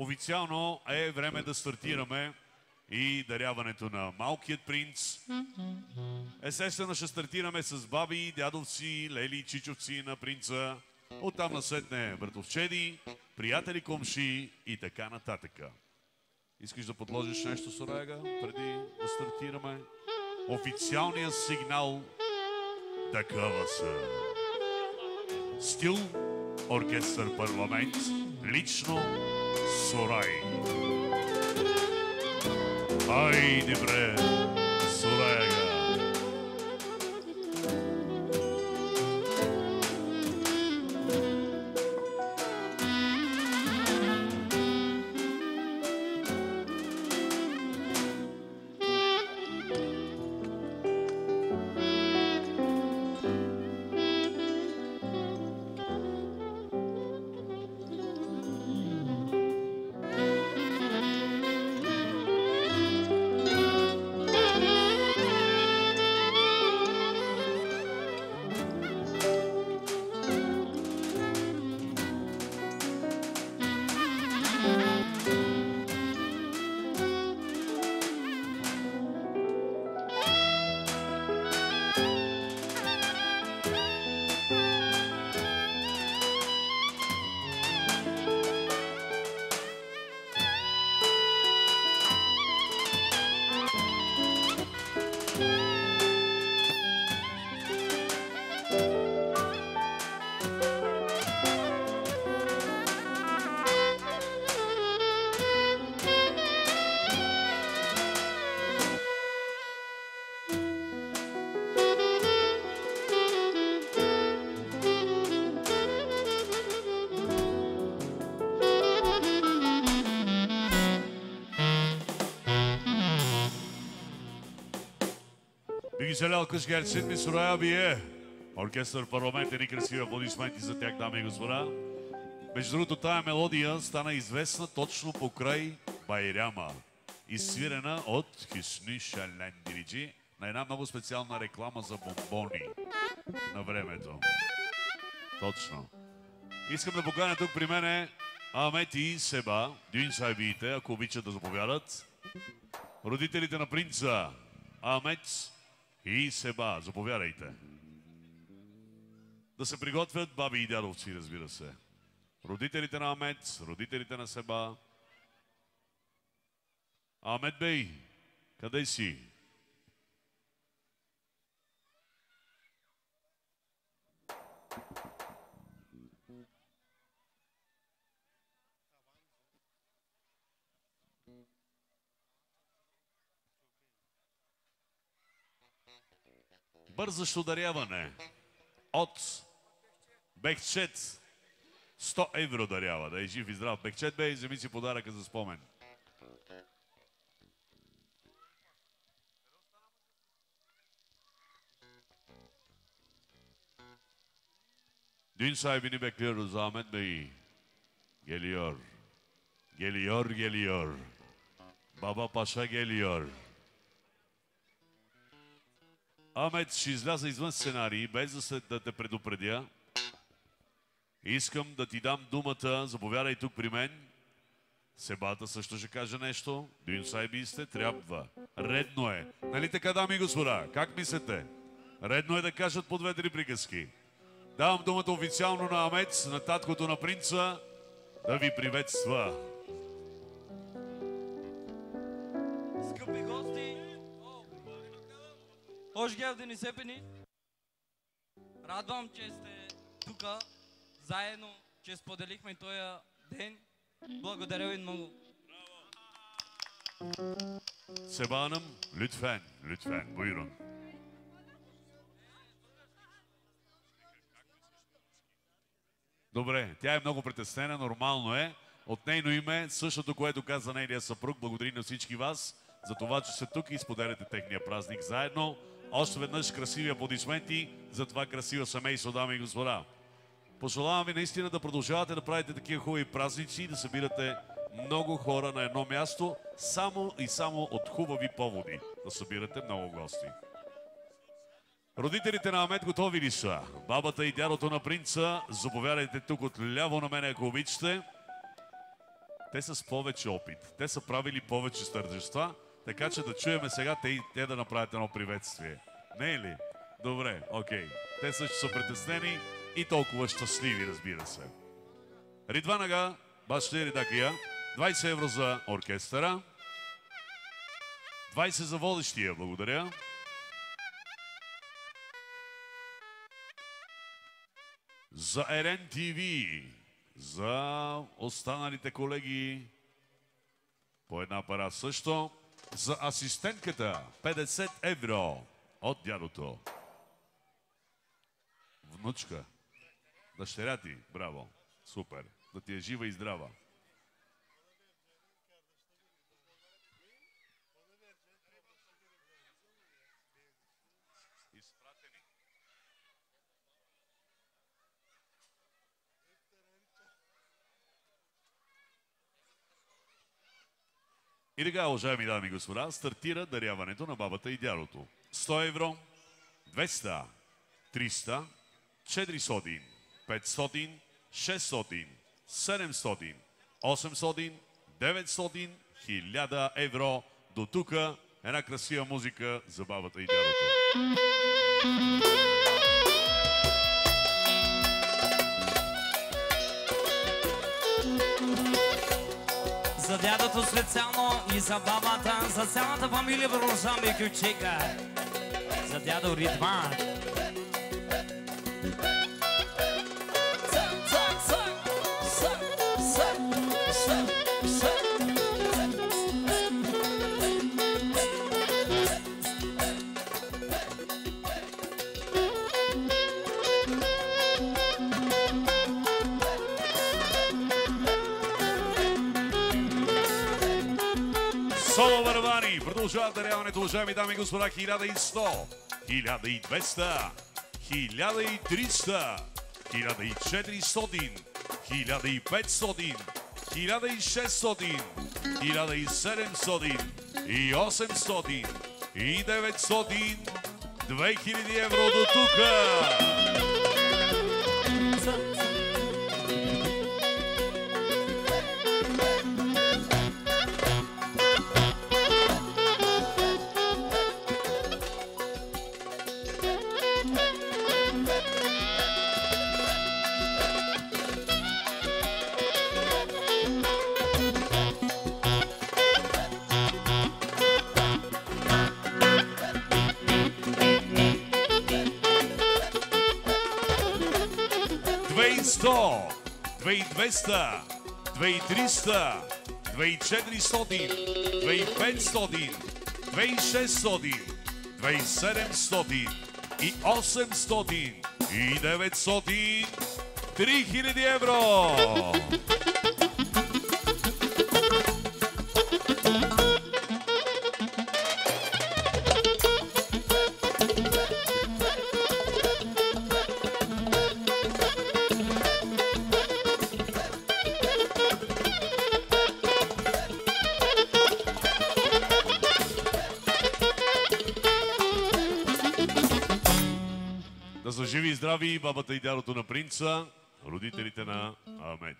Официално е време да стартираме и даряването на Малкият принц. Естествено ще стартираме с баби, дядовци, лели, чичовци на принца. Оттам насетне братовчеди, приятели, комши и така нататък. Искаш да подложиш нещо, Сорайга, преди да стартираме? Официалният сигнал такава са. Стил, оркестър парламент, лично Сорай. Айде бре, Сорайга. Güzel alkış gelsin mi Suray abiye? Оркестър парламент, едни красиви аплодисменти за тях, дами и господа. Между другото, тая мелодия стана известна точно покрай Байрама, изсвирена от Хисни Шален Дириджи на една много специална реклама за бомбони на времето. Точно. Искам да поканя тук при мене Ахмед и Себа, дюин сайбиите, ако обичат да заповядат. Родителите на принца Ахмед и Себа, заповядайте. Да се приготвят баби и дядовци, разбира се. Родителите на Ахмед, родителите на Себа. Ахмед бей, къде си? Бързащо даряване от Бехчет. 100 евро дарява. Да е жив и здрав Бехчет бе и вземи си подаръка за спомен. Dün sahibini bekliyoruz Ahmet Bey. Geliyor. Geliyor, geliyor. Baba Paşa geliyor. Ахмед, ще изляза извън сценарии, без да те предупредя. Искам да ти дам думата. Заповядай тук при мен. Себата също ще каже нещо. Дюин сайби сте, трябва. Редно е. Нали така, дами и господа? Как мислите? Редно е да кажат по 2-3 приказки. Давам думата официално на Ахмед, на таткото на принца, да ви приветства. Скъпи гости, hoş geldiniz hepiniz. Радвам, че сте тук заедно, че споделихме този ден. Благодаря ви много. Seba Hanım, lütfen, lütfen, buyurun. Добре, тя е много притеснена, нормално е. От нейно име, същото, което каза нейния съпруг, благодари на всички вас за това, че сте тук и споделяте техния празник заедно. Още веднъж красиви аплодисменти за това красиво семейство, дами и господа. Пожелавам ви наистина да продължавате да правите такива хубави празници и да събирате много хора на едно място, само и само от хубави поводи. Да събирате много гости. Родителите на Ахмед готови ли са? Бабата и дядото на принца, заповядайте тук от ляво на мене, ако обичате. Те са с повече опит. Те са правили повече тържества, така че да чуеме сега те да направят едно приветствие. Не е ли? Добре, окей. Те също са притеснени и толкова щастливи, разбира се. Ридван ага, баште редакия, 20 евро за оркестъра, 20 за водещия, благодаря. За РН ТВ, за останалите колеги, по една пара също. За асистентката, 50 евро от дядото. Внучка, дъщеря ти, браво, супер, да ти е жива и здрава. И така, уважаеми дами и господа, стартира даряването на бабата и дядото. 100 евро, 200, 300, 400, 500, 600, 700, 800, 900, 1000 евро. До тука една красива музика за бабата и дядото. За дядото специално и за бабата, за цялата фамилия Брошан Бекючека. За дядо Ридван. Соло Вървани продължава даряването, уважаеми дами и господа, 1100, 1200, 1300, 1400, 1500, 1600, 1700 и 800 и 900, 2000 евро до тука. $200, $200, $300, $400, $500, $600, $700 и 800 и 900, 3000 евро! Да са живи и здрави бабата и дядото на принца, родителите на Ахмед.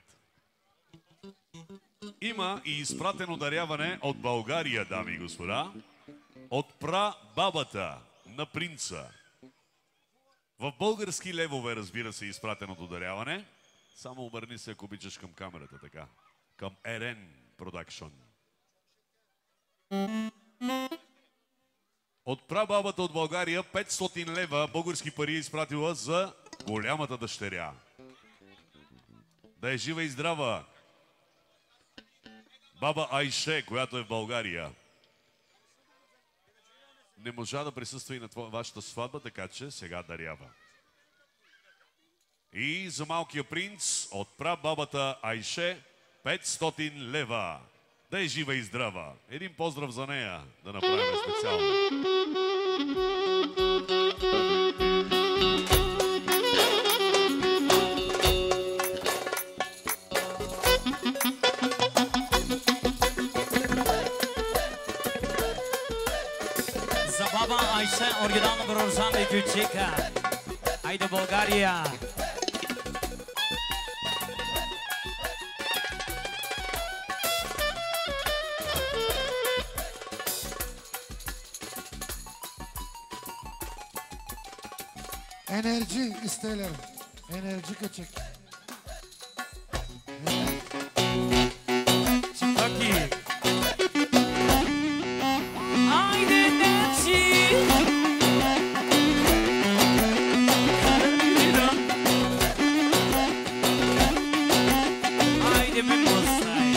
Има и изпратено даряване от България, дами и господа, от прабабата на принца. В български левове, разбира се, изпратеното даряване. Само обърни се, ако обичаш, към камерата, така. Към РН Production. От прабабата от България 500 лева български пари е изпратила за голямата дъщеря. Да е жива и здрава баба Айше, която е в България. Не можа да присъства и на вашата сватба, така че сега дарява. И за малкия принц от прабабата Айше 500 лева. Да е жива и здрава. Един поздрав за нея да направим специално. За баба Айше, оригинално Брошан Бекючека. Айде България! Enerji isterler. Enerji kaçık. Чипаки. Айде, Нечи. Айде, ме мусай.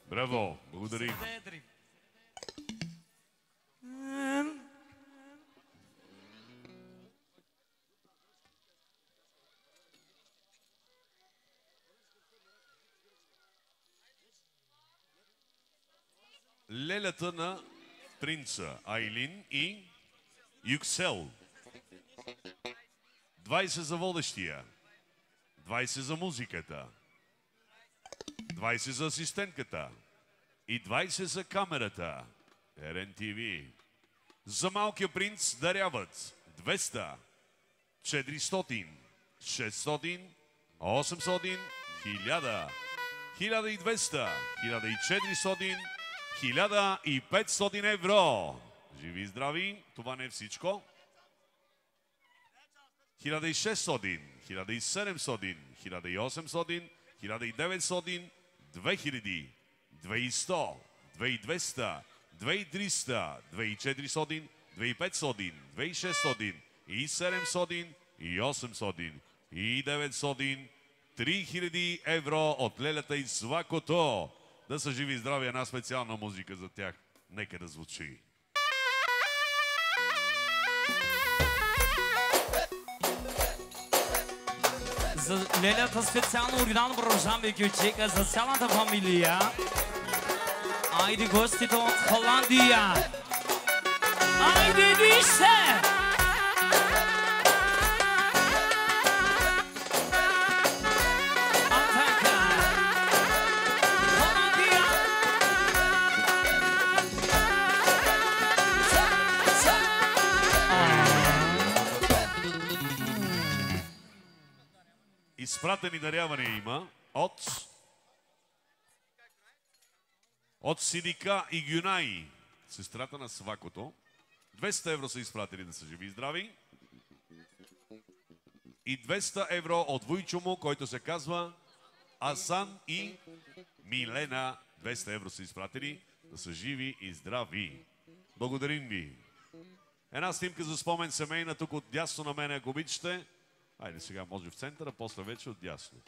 Браво, благодарим. Лелята на принца Айлин и Юксел. 20 за водещия, 20 за музиката, 20 за асистентката и 20 за камерата. РНТВ. За малкия принц даряват 200, 400, 600, 800, 1000, 1200, 1400, 1500 евро. Живи и здрави, това не е всичко. 1600, 1700, 1800, 1900, 2000, 2100, 2200, 2300, 2400, 2500, 2600, и 700, и 800, и 900, 3000 евро от Лелята и Свакото. Да са живи и здрави, една специална музика за тях. Нека да звучи. За Лелята специално оригинално продължаваме Гючека за цялата фамилия. Айде гостите от Холандия. Айде вижте! Изпратени дарявания има от Сидика и Гюнай, сестрата на Свакото. 200 евро са изпратени, да са живи и здрави. И 200 евро от Войчо му, който се казва Асан и Милена. 200 евро са изпратени, да са живи и здрави. Благодарим ви. Една снимка за спомен семейна, тук от дясно на мене, ако обичате. Айде сега може в центъра, после вече от дясно.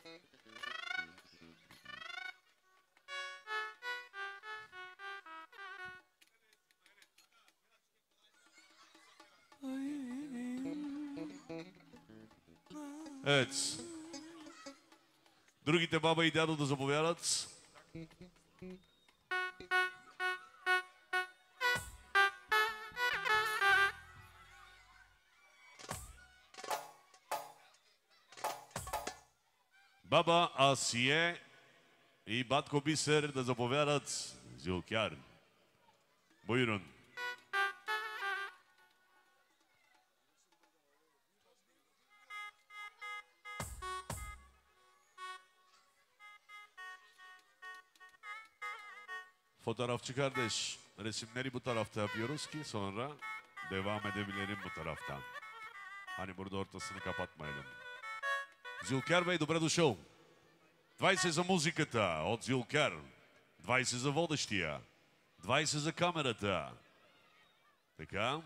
Ец. Другите баба и дядо да заповядат. Баба Асие и батко Бисер да заповядат. Зилкяр. Buyurun. Fotoğrafçı kardeş, resimleri bu tarafta yapıyoruz ki sonra devam edebilirim bu taraftan. Hani burada ortasını kapatmayalım. Зилкяр Бей, добре дошъл. 20 за музиката от Зилкяр, 20 за водещия, 20 за камерата. Така.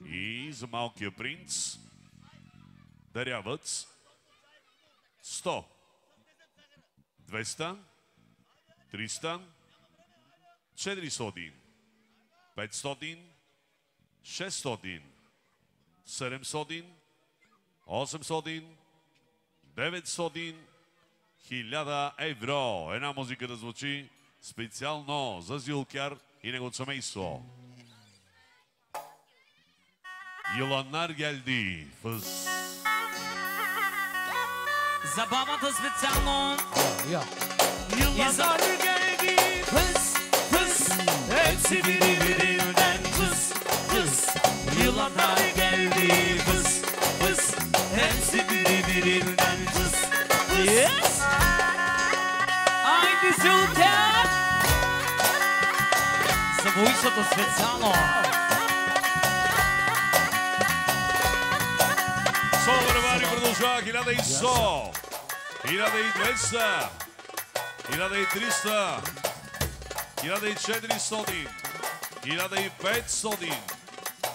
И за малкия принц даряват 100, 200, 300, 400, 500, 600, 700, 800, 900, 1000 евро. Една музика да звучи специално за Зилкяр и неговото семейство. Yılanlar geldi. Fıs. Забавата специално. Yılanlar geldi. Fıs fıs. Hepsi birbirinden fıs fıs. Yılanlar geldi. Fıs fıs. Hepsi Войсото специално. Соловаревари продължава 1100, 1200, 1300, 1400, 1500,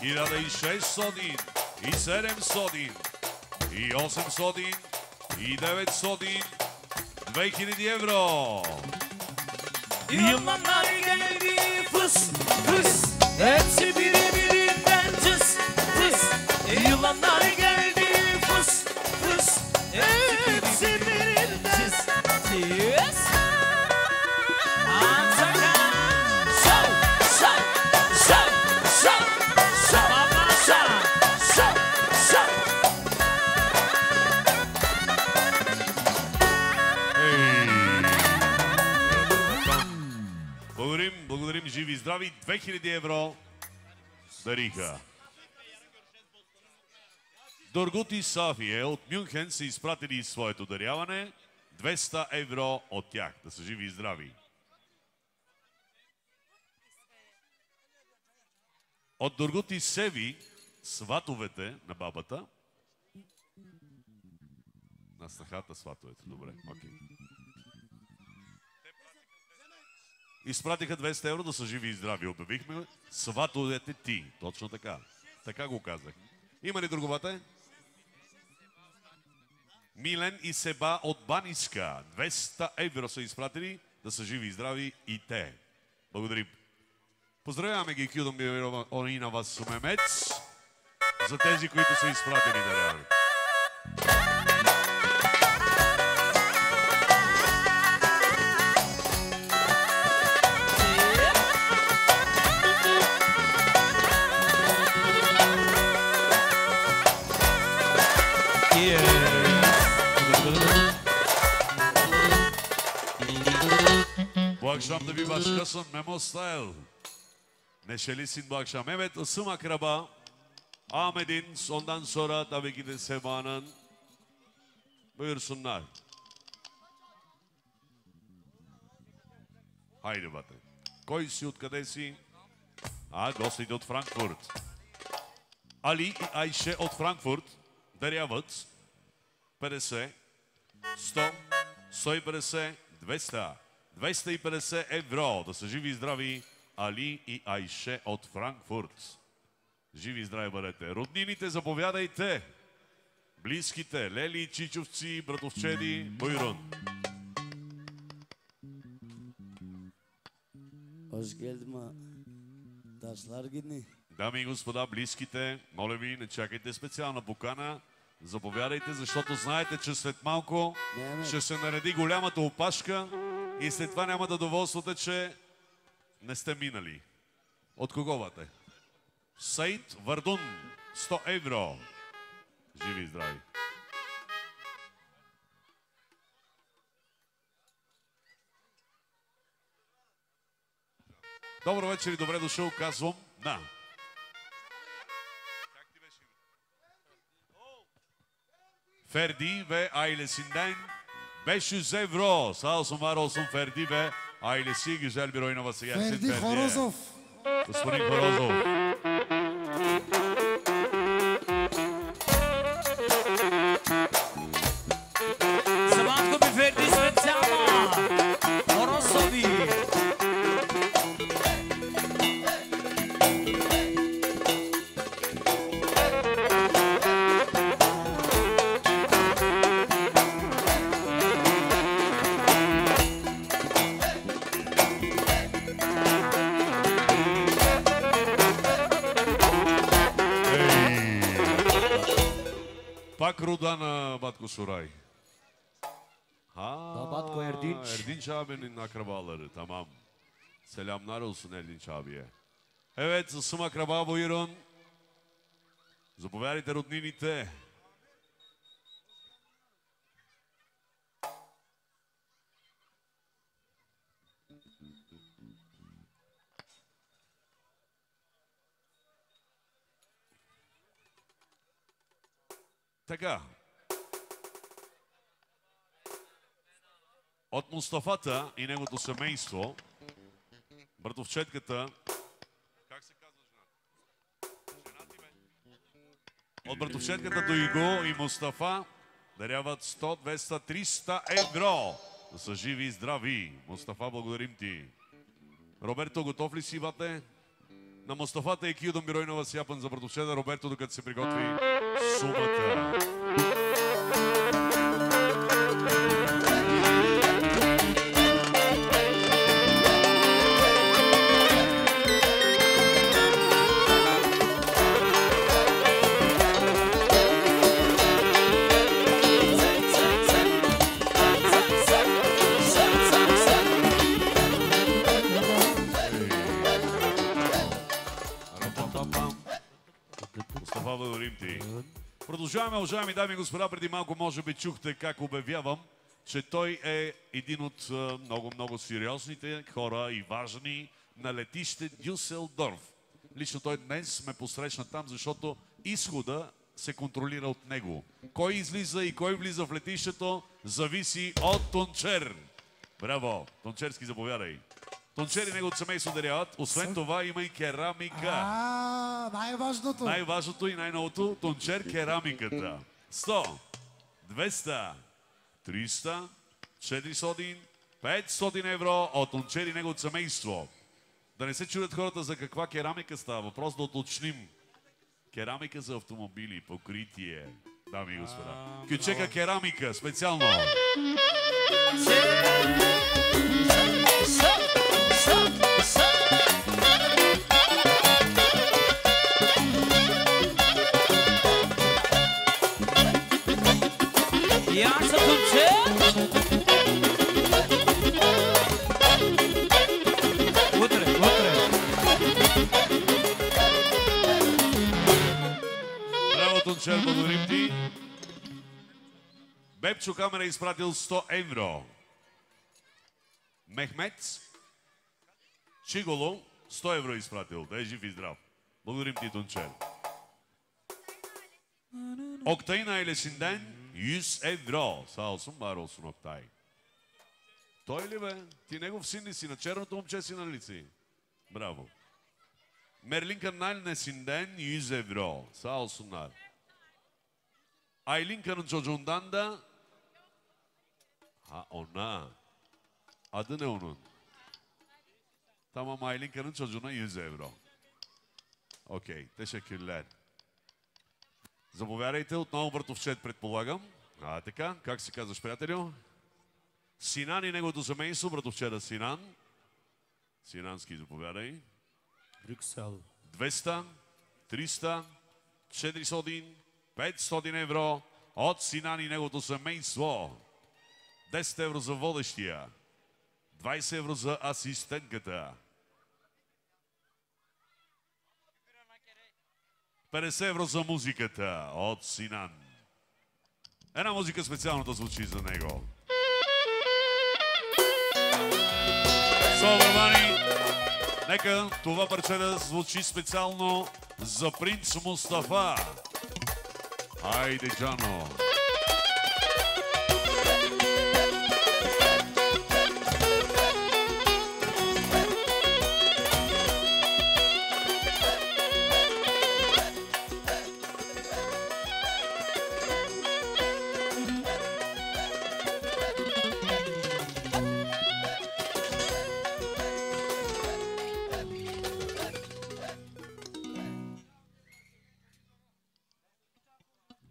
1600, и 700, и 800, и 900, 2000 евро. Yıllar geldi fıs fıs. Hepsi birbirinden cız cız. Yılanlar geldi fıs fıs. Hepsi birbirinden cız cız. Anzaka. Şov şov şov şov. Şov şov şov şov. Благодарим, живи и здрави. 2000 евро дариха. Доргут и София от Мюнхен са изпратили своето даряване. 200 евро от тях. Да са живи и здрави. От Доргут и Севи, сватовете на бабата. На снахата сватовете. Добре, окей. Изпратиха 200 евро да са живи и здрави. Обявихме сватовете ти. Точно така. Така го казах. Има ли друговате? Милен и Себа от Баниска. 200 евро са изпратили да са живи и здрави и те. Благодарим. Поздравяваме ги, Кюдом Бивирова, Орина Васумемец, за тези, които са изпратили даряване. Bu akşam da bir başkasın Memo Style. Neşelisin bu akşam. Evet, ısım akraba Ahmet'in, ondan sonra tabii ki de Seba'nın. Buyursunlar. Хайде, бате. Кой си, откъде си? Гостите от Франкфурт. Али и Айше от Франкфурт даряват 50, 100, 150, 200, 250 евро. Да са живи и здрави Али и Айше от Франкфурт. Живи и здрави бъдете. Роднините, заповядайте. Близките, Лели, Чичовци, братовчеди, Буйрун. Hoş geldin ma. Taşlar gidin. Дами и господа, близките, моля ви, не чакайте специална покана. Заповядайте, защото знаете, че след малко ще се нареди голямата опашка и след това няма да доволствате, че не сте минали. От кого бате? Сейд Вардун, 100 евро. Живи и здрави. Добро вечер и добре дошъл, казвам на Ferdi ve ailesinden 500 euro. Sağ olsun, var olsun Ferdi ve ailesi. Güzel bir oyun havası gelsin Ferdi Ferdi'ye. Хорозов. Господин Хорозов. Sabahko bir Ferdi specijalno. Horozovi. Пак рода на Батко Сурай. Batko Erdinç. Erdinç abinin akrabaları, tamam. Selamlar olsun Erdinç abiye. Evet, ısım akraba buyurun. Заповядайте, роднините. Така. От Мустафата и неговото семейство, братовчетката От братовчетката до Иго и Мустафа даряват 100, 200, 300 евро. Да са живи и здрави. Мустафа, благодарим ти. Роберто, готов ли си, бате? На Мустафата и Кио Миройнова сяпан за братовчета Роберто, докато се приготви сумата. Благодарим ти. Продължаваме, уважаеми дами и господа. Преди малко може би чухте как обявявам, че той е един от много сериозните хора и важни на летище Дюселдорф. Лично той днес ме посрещна там, защото изхода се контролира от него. Кой излиза и кой влиза в летището, зависи от Тончер. Браво! Тончерски, заповядай. Тончер и неговото семейство даряват. Освен това има и керамика. Най-важното. Най-важното и най-новото, Тончер керамиката. 100, 200, 300, 400, 500 евро от Тончер и неговото семейство. Да не се чудят хората за каква керамика става. Въпрос да уточним. Керамика за автомобили, покритие. Дами и господа. Кючека керамика, специално. Я съм Тончер. Утре. Браво, Тончер, благодарим ти. Бепчо Камера е изпратил 100 евро. Мехмет Чиголо 100 евро е изпратил. Да е жив и здрав. Благодарим ти, Тончер. Октайна Елесинден 100 евро. Sağ olsun, var olsun Oktay. Той ли бе? Ти негов син ли си? На черното момче си, нали си? Браво. Мерлин Канал Несинден 100 евro. Sağ olsunlar. Aylinka'nın çocuğundan da ona. Adı ne onun? Tamam, Aylinka'nın çocuğuna 100 евро. Окей, teşekkürler. Заповядайте, отново братовчет, предполагам. Така, как се казваш, приятелю? Синан и неговото семейство, братовчета Синан. Синански, заповядай. Брюксел. 200, 300, 400, 500 евро от Синан и неговото семейство. 10 евро за водещия. 20 евро за асистентката. 50 евро за музиката от Синан. Една музика специално да звучи за него. Собърмани, нека това парче да звучи специално за принц Мустафа. Хайде, Джано!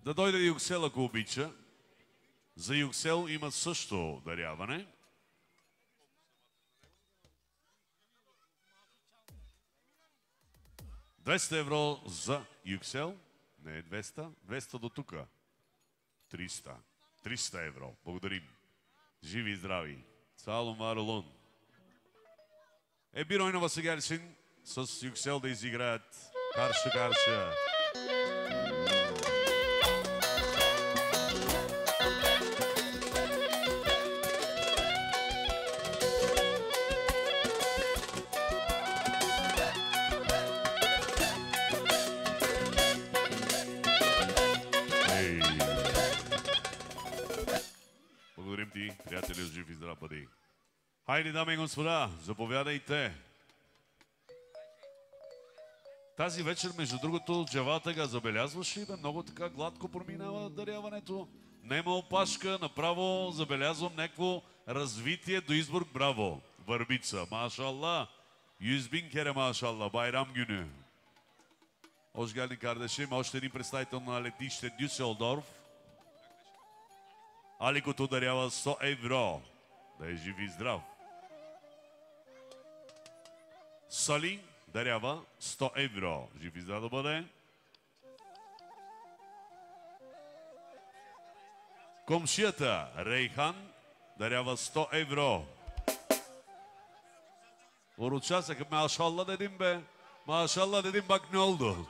Да дойде Юксел, ако обича. За Юксел има също даряване. $200 евро за Юксел. Не е 200. 200 до тука. 300. 300 евро. Благодарим. Живи и здрави. Салом Аролун. Birojnova сега решим с Юксел да изиграят Карша. Благодарим ти, приятели, жив и здрав бъди. Хайде, дами и господа, заповядайте. Тази вечер, между другото, джавата га забелязваш ли? Бе? Много така гладко проминава даряването. Нема опашка, направо забелязвам някакво развитие до Изборг. Браво! Върбица, машалла! Yüzbin kere maşallah, bayram günü. Hoş geldin kardeşim. Още един представител на летище Дюселдорф. Аликото дарява 100 евро. Да е жив и здрав. Сали дарява 100 евро. Жив и здрав да бъде. Комшията Рейхан дарява 100 евро. Uğurçarsak maşallah dedim be. Maşallah dedim, bak ne oldu.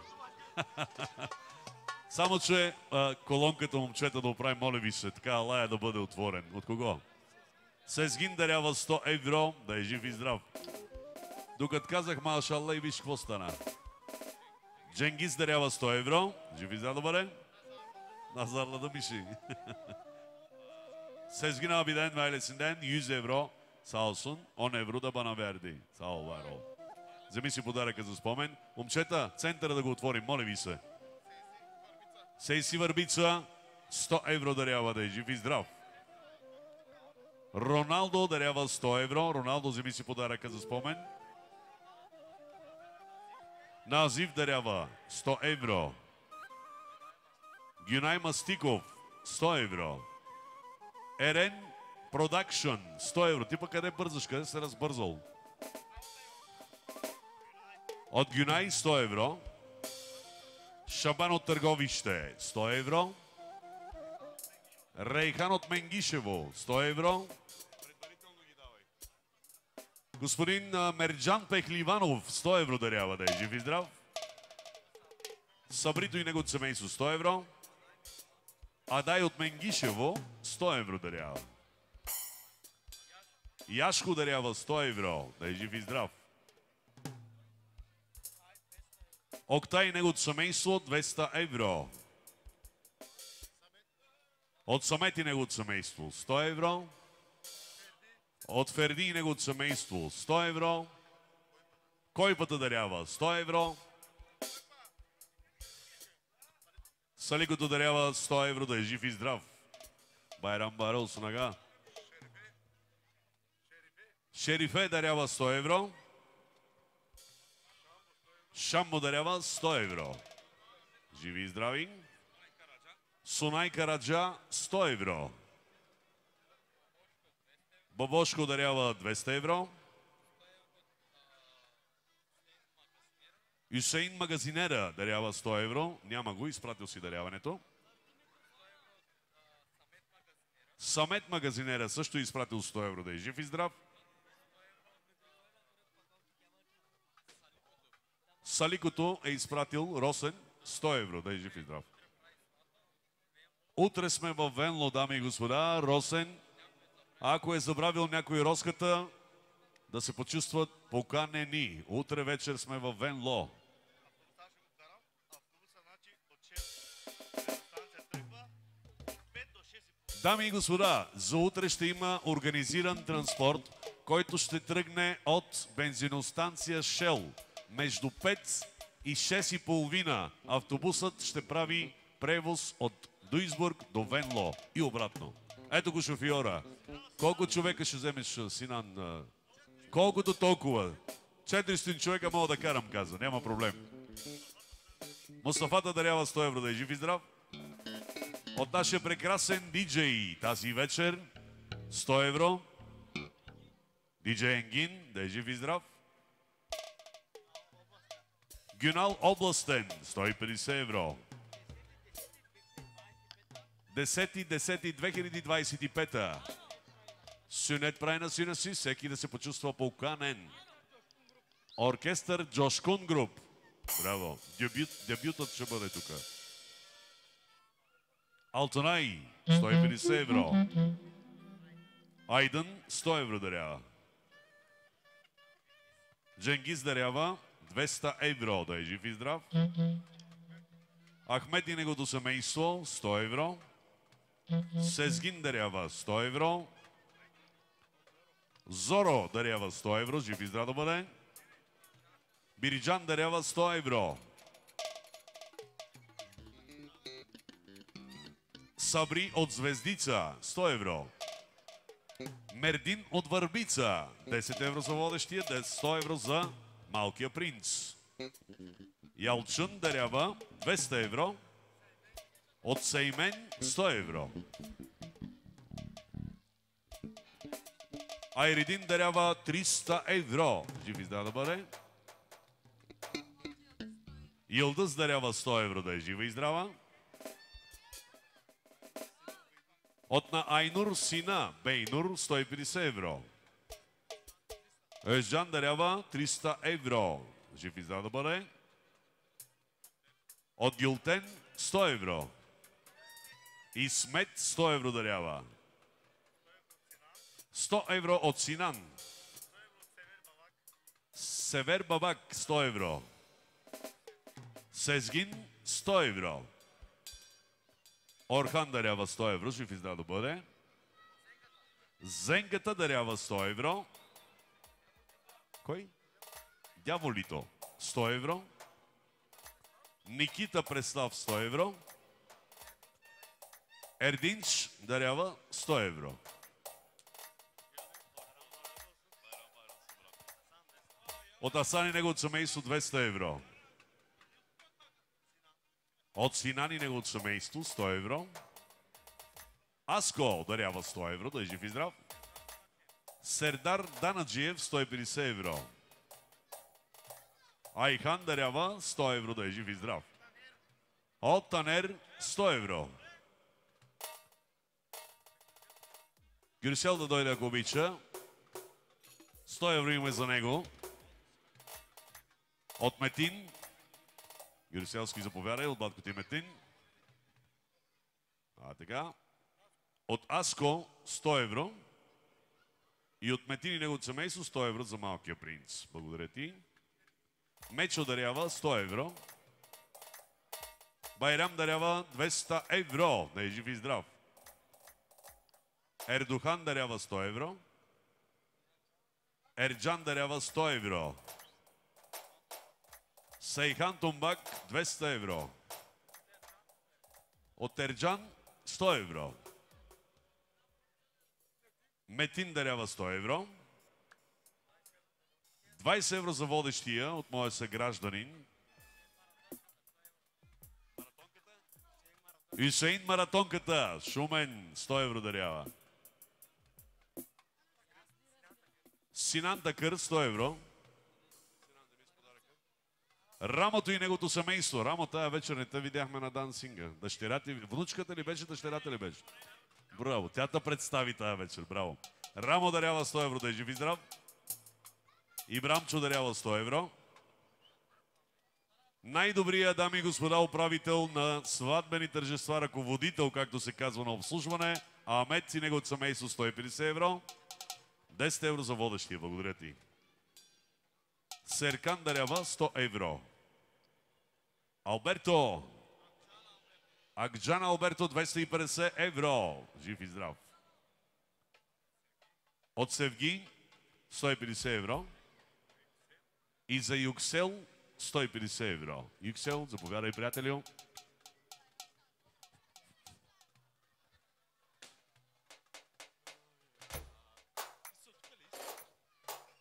Само, че колонката момчета да оправи, моля ви се, така алая да бъде отворен. От кого? Сезгин дарява 100 евро, да е жив и здрав. Докато казах машалла и виж какво стана. Дженгиз дарява 100 евро, жив и здрав да бъде. Nazarla da bir şey. Sezgin abiden ve ailesinden 100 euro sağ olsun. 10 euro da bana verdi. Sağ ol, var ol. Вземи си подаръка за спомен. Момчета, центъра да го отворим, моля ви се. Сейси Върбица, 100 евро дарява, да е жив и здрав. Роналдо дарява 100 евро. Роналдо, вземи си подаръка за спомен. Назив дарява 100 евро. Гюнай Мастиков, 100 евро. Ерен Продакшн, 100 евро. Ти пък къде бързаш? Къде се разбързал? От Гюнай, 100 евро. Шабан от Търговище, 100 евро. Рейхан от Менгишево, 100 евро. Господин Мерджан Пехливанов, 100 евро дарява, да е жив и здрав. Сабрито и неговото семейство, 100 евро. Адай от Менгишево, 100 евро дарява. Яшко дарява 100 евро, да е жив и здрав. Октай и неговото семейство, 200 евро. От Самет и неговото семейство, 100 евро. От Ферди и неговото семейство, 100 евро. Кой пътя дарява? 100 евро. Саликото дарява 100 евро, да е жив и здрав. Байрам Барел Сунага. Шерифе дарява 100 евро. Шаммо дарява 100 евро. Живи и здрави. Сунай Караджа 100 евро. Бобошко дарява 200 евро. Юсейн Магазинера дарява 100 евро. Няма го, изпратил си даряването. Самет Магазинера също изпратил 100 евро, да е жив и здрав. Саликото е изпратил Росен 100 евро, да е жив и здрав. Утре сме в Венло, дами и господа. Росен, ако е забравил някой роската, да се почувстват поканени. Утре вечер сме в Венло. Дами и господа, за утре ще има организиран транспорт, който ще тръгне от бензиностанция Shell. Между 5 и 6 и половина автобусът ще прави превоз от Дуйсбург до Венло и обратно. Ето го шофьора. Колко човека ще вземеш, Синан? Колкото толкова. 400 човека мога да карам, каза. Няма проблем. Мустафата дарява 100 евро, да е жив и здрав. От нашия прекрасен диджей тази вечер 100 евро. Диджей Енгин, да е жив и здрав. Гюнал Областен, 150 евро. 10.10.2025. Сюнет прави на сина си, всеки да се почувства поканен. Оркестър Джошкун Груп. Браво. Дебютът ще бъде тук. Алтонай, 150 евро. Айдън, 100 евро дарява. Дженгиз дарява 200 евро, да е жив и здрав. Ахмед и неговото семейство, 100 евро. Сезгин дарява 100 евро. Зоро дарява 100 евро, жив и здрав да бъде. Бириджан дарява 100 евро. Сабри от Звездица 100 евро. Мердин от Върбица 10 евро за водещия, 100 евро за Малкия принц. Ялчън дарява 200 евро. От Сеймен 100 евро. Айридин дарява 300 евро. Жив и здрав да бъде. Йылдыз дарява 100 евро, да е жива и здрава. От на Айнур сина Бейнур 150 евро. Özcan дарява 300 евро. Жив и здрав да бъде. От Гюлтен 100 евро. И Смет 100 евро дарява. 100 евро от Синан. Север Бабак 100 евро. Сезгин 100 евро. Орхан дарява 100 евро. Жив и здрав да бъде. Зенгата дарява 100 евро. Кой? Дяволито 100 евро. Никита Преслав 100 евро. Ердинч дарява 100 евро. От Асан и неговото семейство 200 евро. От Синан и неговото семейство 100 евро. Аско дарява 100 евро, да е жив и здрав. Сердар Данаджиев 150 евро. Айхан дарява 100 евро, да е жив и здрав. От Танер 100 евро. Гюрсел да дойде, ако обича. 100 евро има за него. От Метин. Гюрселски заповядай, от батко ти Метин. Така. От Аско 100 евро. И от Метин и неговото семейство 100 евро за Малкия принц. Благодаря ти. Мечо дарява 100 евро. Байрам дарява 200 евро. Да е жив и здрав. Ердохан дарява 100 евро. Ерджан дарява 100 евро. Сейхан Тумбак 200 евро. От Ерджан 100 евро. Метин дарява 100 евро. 20 евро за водещия от моя съгражданин. Юсейн Маратонката, Шумен, 100 евро дарява. Синан Такър, 100 евро. Рамото и негото семейство. Рамо тая вечер не те видяхме на дансинга. Дъщерята ти, внучката ли беше, дъщерята ли беше? Браво, тя те представи тая вечер, браво. Рамо дарява 100 евро, да е жив и здрав. Ибрамчо дарява 100 евро. Най-добрият, дами и господа, управител на сватбени тържества, ръководител, както се казва на обслужване, Ахмед и неговото семейство 150 евро. 10 евро за водещия, благодаря ти. Серкан дарява 100 евро. Алберто. Акджан Алберто 250 евро. Жив и здрав. От Севги 150 евро. И за Юксел 150 евро. Юксел, заповядай, приятелю.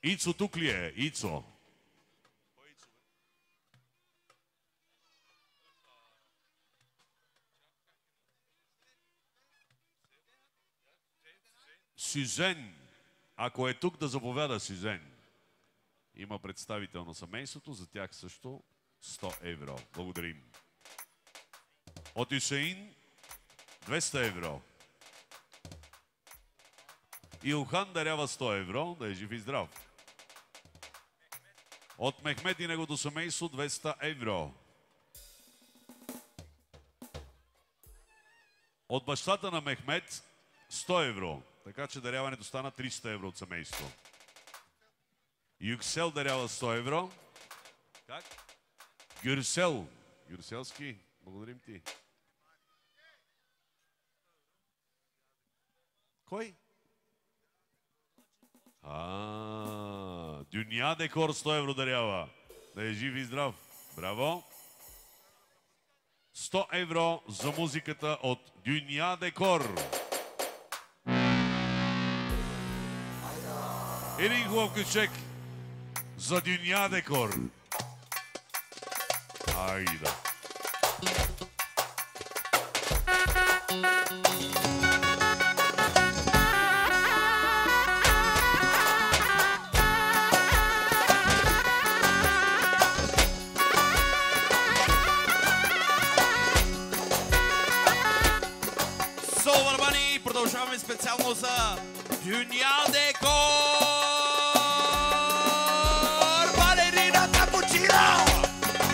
Ицо тук ли е? Ицо. Сюзен. Ако е тук, да заповяда Сюзен. Има представител на семейството, за тях също 100 евро. Благодарим. От Исеин 200 евро. Илхан дарява 100 евро, да е жив и здрав. От Мехмед и неговото семейство 200 евро. От бащата на Мехмед 100 евро. Така че даряването стана 300 евро от семейство. Юксел дарява 100 евро. Как? Гюрсел. Гюрселски, благодарим ти. Кой? Дюня Декор 100 евро дарява. Да е жив и здрав. Браво. 100 евро за музиката от Дюня Декор. Един хубав кючек за Дюня Декор. Айда. Продължаваме специално за Дюня Декор! Балерина капучина!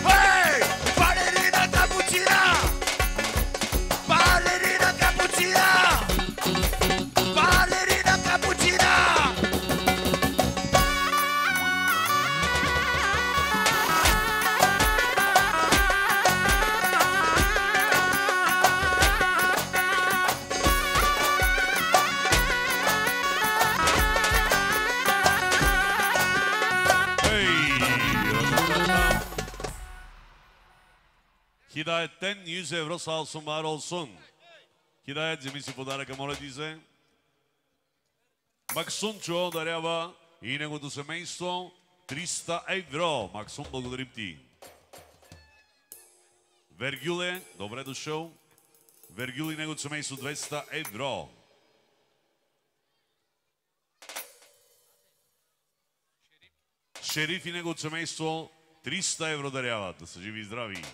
Хей! Балерина капучина! Балерина капучина! Балерина капучина! Хидayet'ten 100 евро sağ olsun var olsun. Hidayet вземи си подаръка, моля ти се. Максунчо дарява и неговото семейство 300 евро. Максун, благодарим ти. Вергюле, добре дошъл. Вергюл и неговото семейство 200 евро. Шериф и неговото семейство 300 евро даряват. Да са живи и здрави.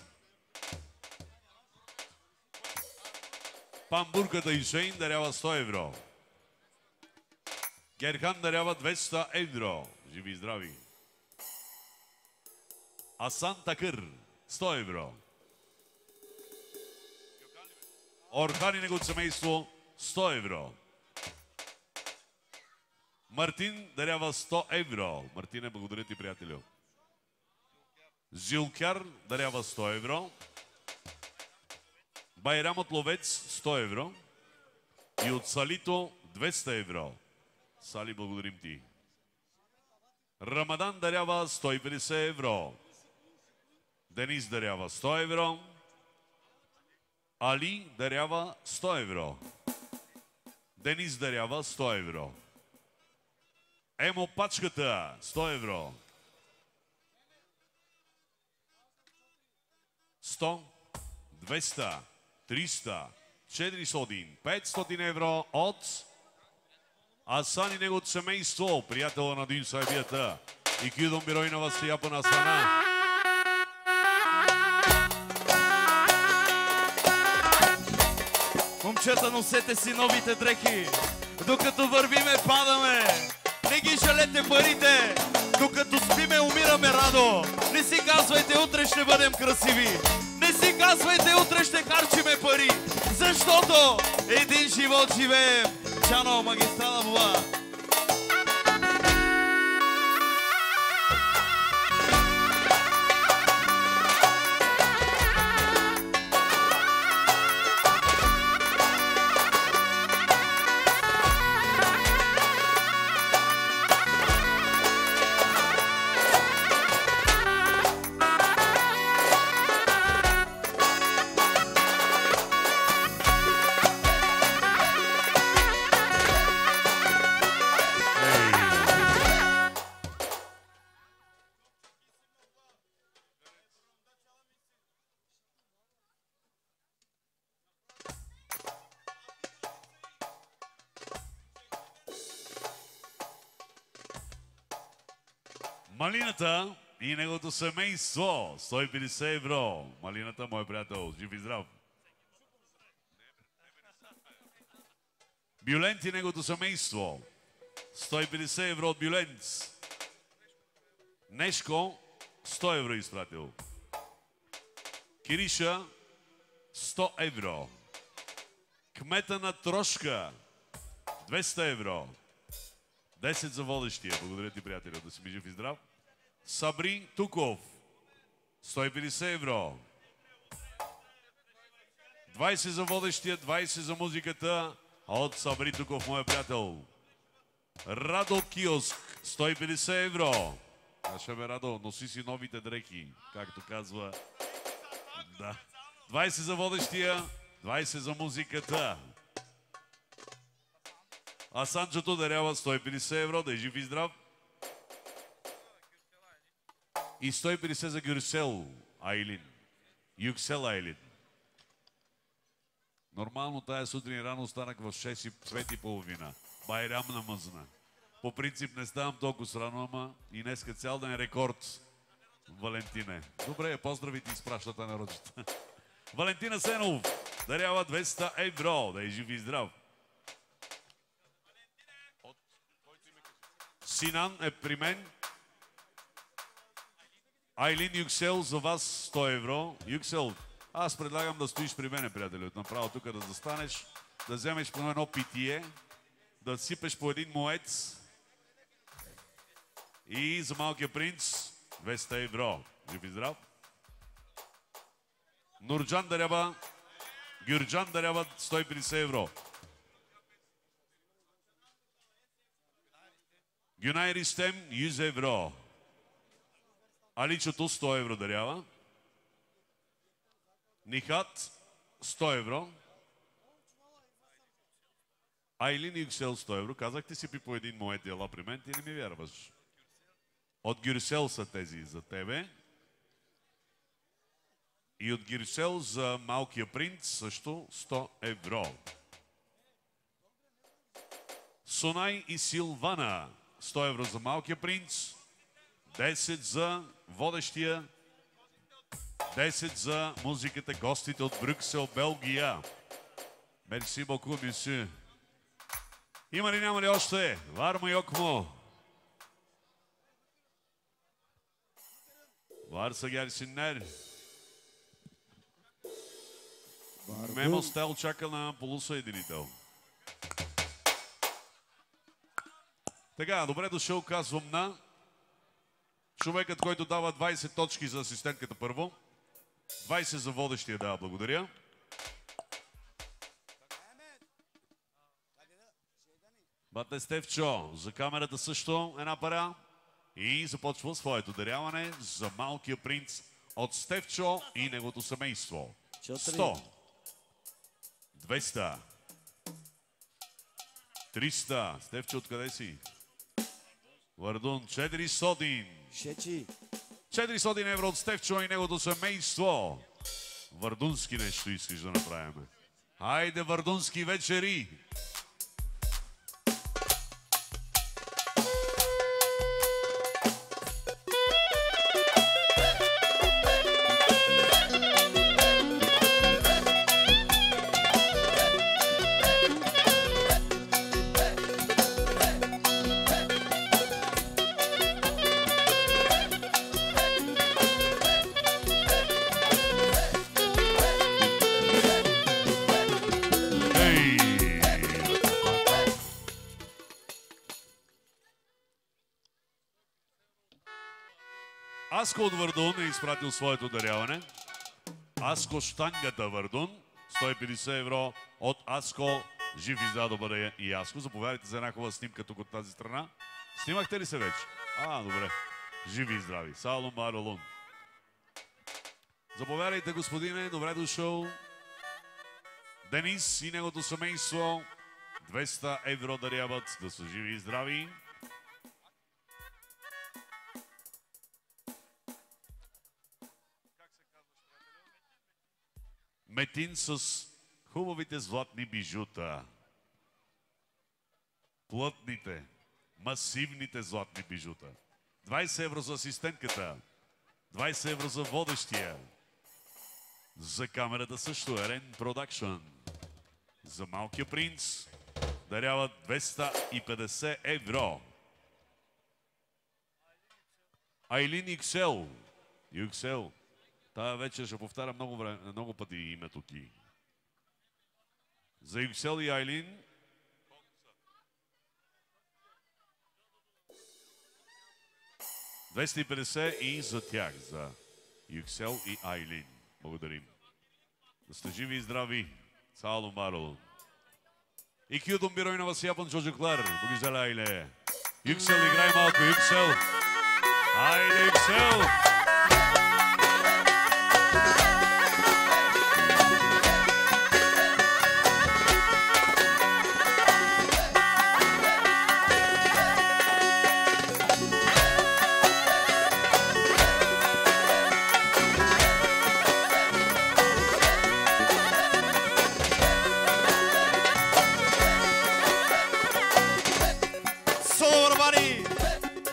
Памбурката и Шейн дарява 100 евро. Герхан дарява 200 евро. Живи и здрави. Асан Такър 100 евро. Орхан и неговото семейство 100 евро. Мартин дарява 100 евро. Мартине, благодаря ти, приятелю. Жилкяр дарява 100 евро. Байрам от Ловец 100 евро. И от Салито 200 евро. Сали, благодарим ти. Рамадан дарява 150 евро. Денис дарява 100 евро. Али дарява 100 евро. Денис дарява 100 евро. Емо пачката 100 евро. 100, 200, 300, 400, 500 евро от Асан и неговото семейство, приятела на Дин Сайбията и Кюдон Биройна Васияпа на Асана. Момчета, носете си новите дрехи. Докато вървиме, падаме. Не ги жалете парите. Докато спиме, умираме радо. Не си казвайте, утре ще бъдем красиви. Не си казвайте, утре ще харчиме пари. Защото един живот живеем. Чано, магистрала Була. Малината и неговото семейство 150 евро. Малината, мой приятел, жив и здрав. Бюлент и неговото семейство 150 евро от Бюлент. Нешко 100 евро изпратил. Кириша 100 евро. Кмета на Трошка 200 евро. 10 за водещия. Благодаря ти, приятелю. Да си ми жив и здрав. Сабри Туков 150 евро. 20 за водещия, 20 за музиката от Сабри Туков, моя приятел. Радо Киоск 150 евро. Ще ме Радо, носи си новите дрехи, както казва. Да. 20 за водещия, 20 за музиката. А Санчото дарява 150 евро, да е жив и здрав. И 150 за Гюрсел Айлин. Юксел Айлин. Нормално тая сутрин рано останах в 6:30. Байрам на мъзна. По принцип не ставам толкова рано, ама и днеска цял ден рекорд. Валентине. Добре, поздравите и спращата на роджета. Валентина Сенов дарява 200 евро. Да е жив и здрав. Синан е при мен. Айлин Юксел за вас 100 евро. Юксел, аз предлагам да стоиш при мене, приятели. Направо тук да застанеш, да вземеш по едно питие, да сипеш по един моец и за малкия принц 200 евро. Жив и здрав. Нурджан дарява, Гюрджан дарява 150 евро. Гюнай Ристем 100 евро. Аличото 100 евро дарява. Нихат 100 евро. Айлин Юксел 100 евро. Казахте си пи по един моет ела при мен, ти не ми вярваш. От Гюрсел са тези за тебе. И от Гюрсел за малкия принц също 100 евро. Сонай и Силвана 100 евро за малкия принц. 10 за водещия. 10 за музиката, гостите от Брюксел, Белгия. Мерси боку, мисю. Има ли, няма ли още? Варма и Окмо. Varsa gelsinler. Memo Стел чака на полусъединител. Така, добре дошъл, казвам на човекът, който дава 20 точки за асистентката първо. 20 за водещия, да, благодаря. Бате Стефчо, за камерата също една пара. И започва своето даряване за малкия принц от Стефчо и неговото семейство. 100, 200, 300. Стефчо, откъде си? Вардун, 400. 400 евро от Стефчо и неговото семейство. Вардунски нещо искаш да направим. Хайде, вардунски вечери. Аско от Вардун е изпратил своето даряване. Аско Штангата Вардун, 150 евро от Аско. Жив и здрав да бъде и Аско. Заповядайте за една хубава снимка тук от тази страна. Снимахте ли се вече? Добре. Живи и здрави. Салом Баролун. Заповядайте, господине. Добре дошъл. Денис и неговото семейство. 200 евро даряват, да са живи и здрави. Метин с хубавите златни бижута. Плътните, масивните златни бижута. 20 евро за асистентката. 20 евро за водещия. За камерата също Ерен Продакшън. За малкия принц дарява 250 евро. Айлин Юксел. Юксел. Тая вечер ще повтаря много пъти името ти. За Юксел и Айлин. $250 и за тях, за Юксел и Айлин. Благодарим. Да сте живи и здрави. Салом Барол. И кютом birojna vas yapan çocuklar. Bu güzel aile. Yüksel, играй малко, Yüksel. Айде, Иксел!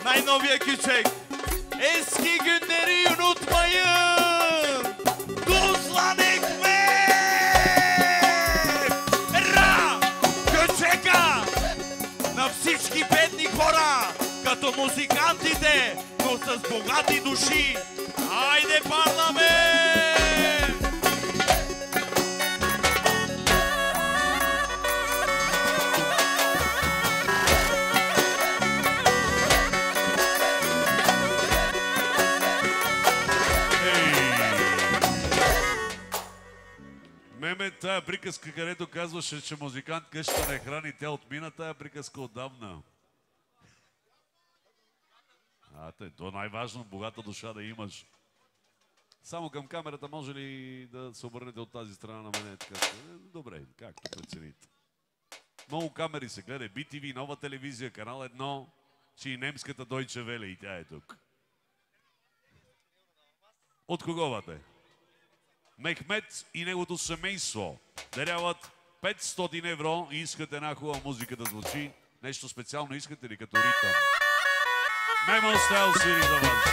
Най-новия кючек. Eski günleri unutmayın. Tuzla ekmek. Ра! Кючека! На всички бедни хора, като музикантите, но с богати души. Айде, парламент! Меме, тая приказка, където казваше, че музикант къща не храни, тя отмина тая приказка отдавна. То е най-важно, богата душа да имаш. Само към камерата може ли да се обърнете от тази страна на мене? Така, добре, както прецените. Много камери се гледа. BTV, Нова телевизия, канал 1, че и немската Deutsche Welle, и тя е тук. От кого бате? Мехмет и неговото семейство даряват 500 евро и искат една хубава музика да звучи. Нещо специално искате ли като ритъм? Мемо Стайл свири за вас.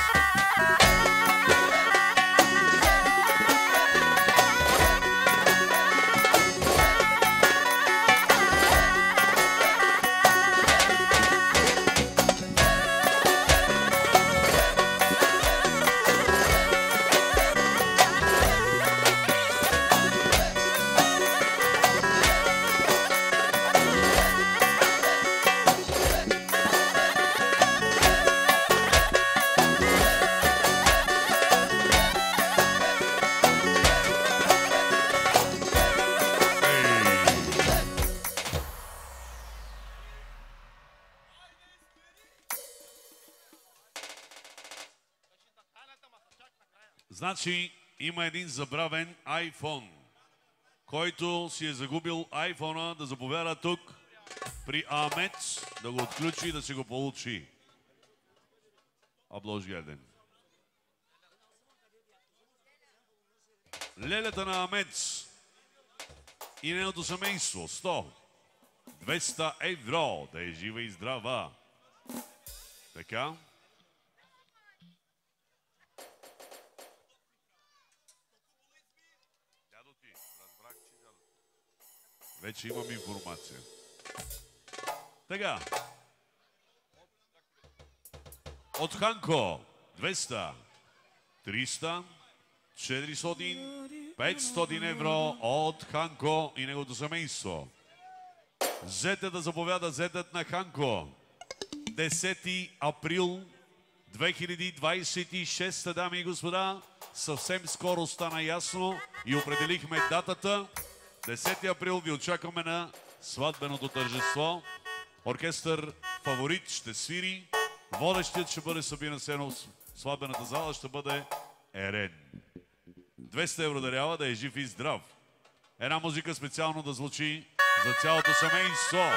Значи има един забравен iPhone, който си е загубил iPhone-а, да заповяда тук при Ахмед, да го отключи и да си го получи. Обложгерден. Лелята на Ахмед и нейното семейство 100, 200 евро, да е жива и здрава. Така. Вече имам информация. Така. От Ханко 200, 300, 400, 500 евро от Ханко и неговото семейство. Зетът да заповяда, зетът на Ханко. 10 април 2026, дами и господа. Съвсем скоро стана ясно и определихме датата. 10 април ви очакваме на сватбеното тържество. Оркестър Фаворит ще свири. Водещият ще бъде Сабина Сенов. Сватбената зала ще бъде Ерен. 200 евро дарява, да е жив и здрав. Една музика специално да звучи за цялото семейство.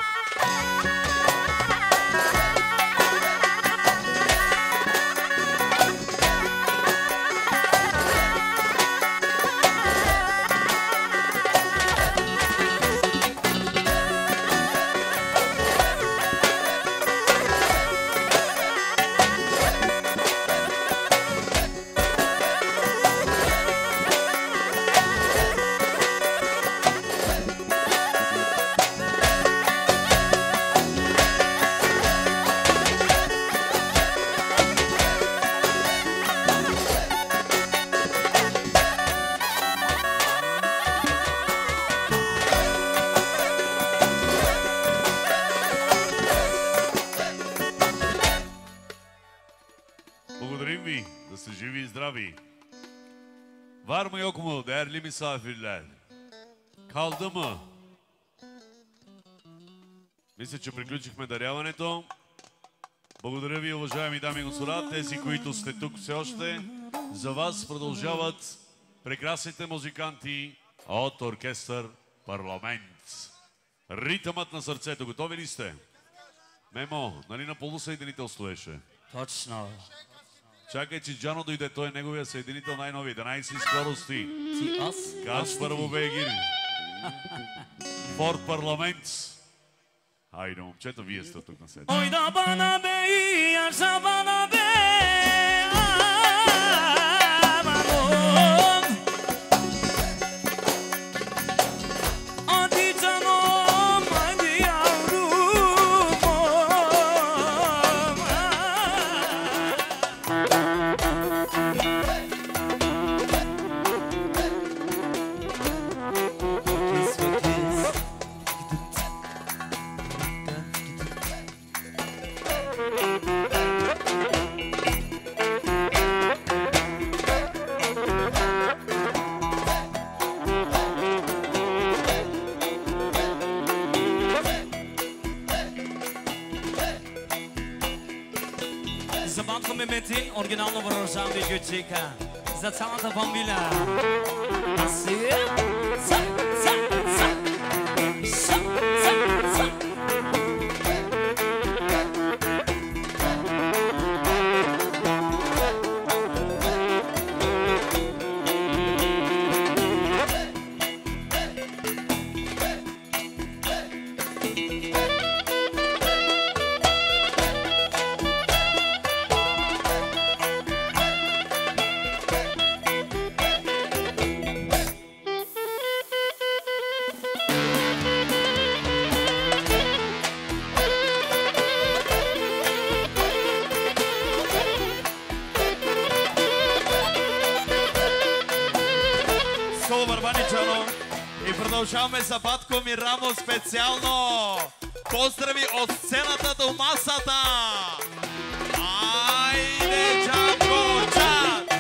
Благодарим ви, да сте живи и здрави. Var mı yok mu değerli misafirler? Kaldı mı? Мисля, че приключихме даряването. Благодаря ви, уважаеми дами и господа, тези, които сте тук все още. За вас продължават прекрасните музиканти от оркестър Парламент. Ритъмът на сърцето. Готови ли сте? Мемо, нали на полусъединителство беше? Точно. Чакай, че Джано дойде, той е неговия съединител най-нови, 11 скорости. Ти аз? Кач първо бегири. Форт Парламент. Хайде, момчета, вие сте тук на сет. Ой да бана бе и аз бана бе. Забавкаме Метин, оригинално въоръжавам ви Гючика. За цялата фамилия. Аси, и продължаваме за Батко Мирамо специално. Поздрави от сцената до масата. Айде, Джанко, чат!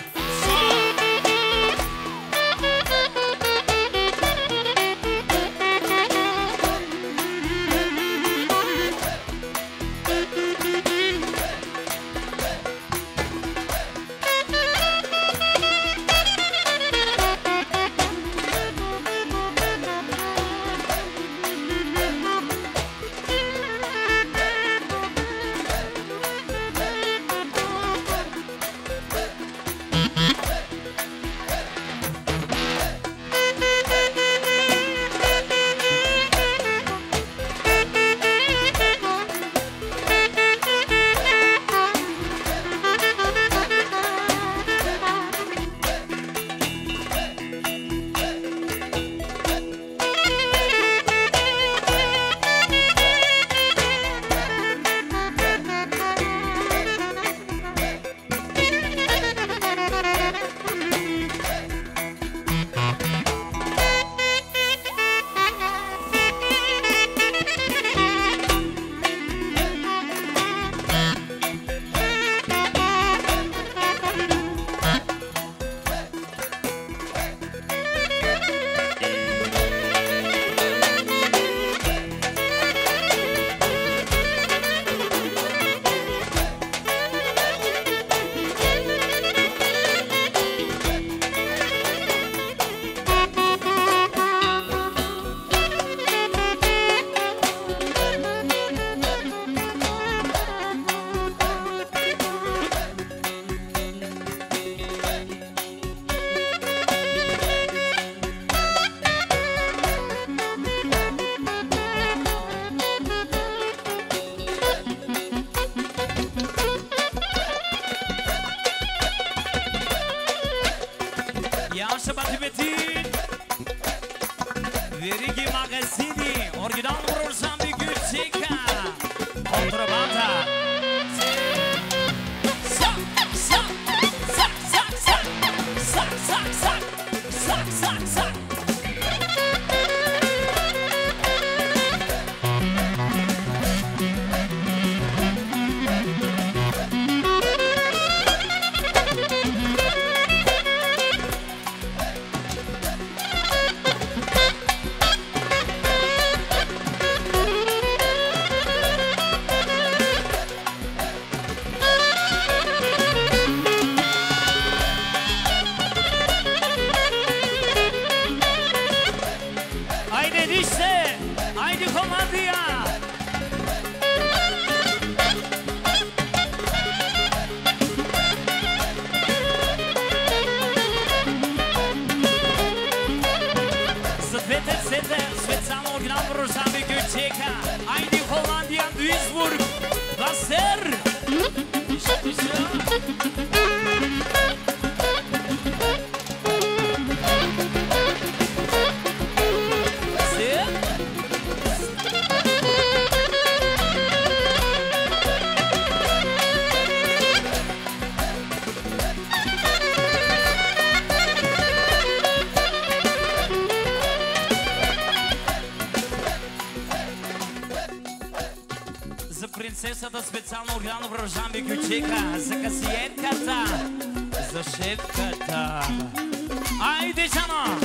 Вериги магазини, оригинално въоръжавам ви Гючика. Контрабанда. пиесата специално оригинално връжан Бикючика за касиерката, за шефката. Айде, Жано!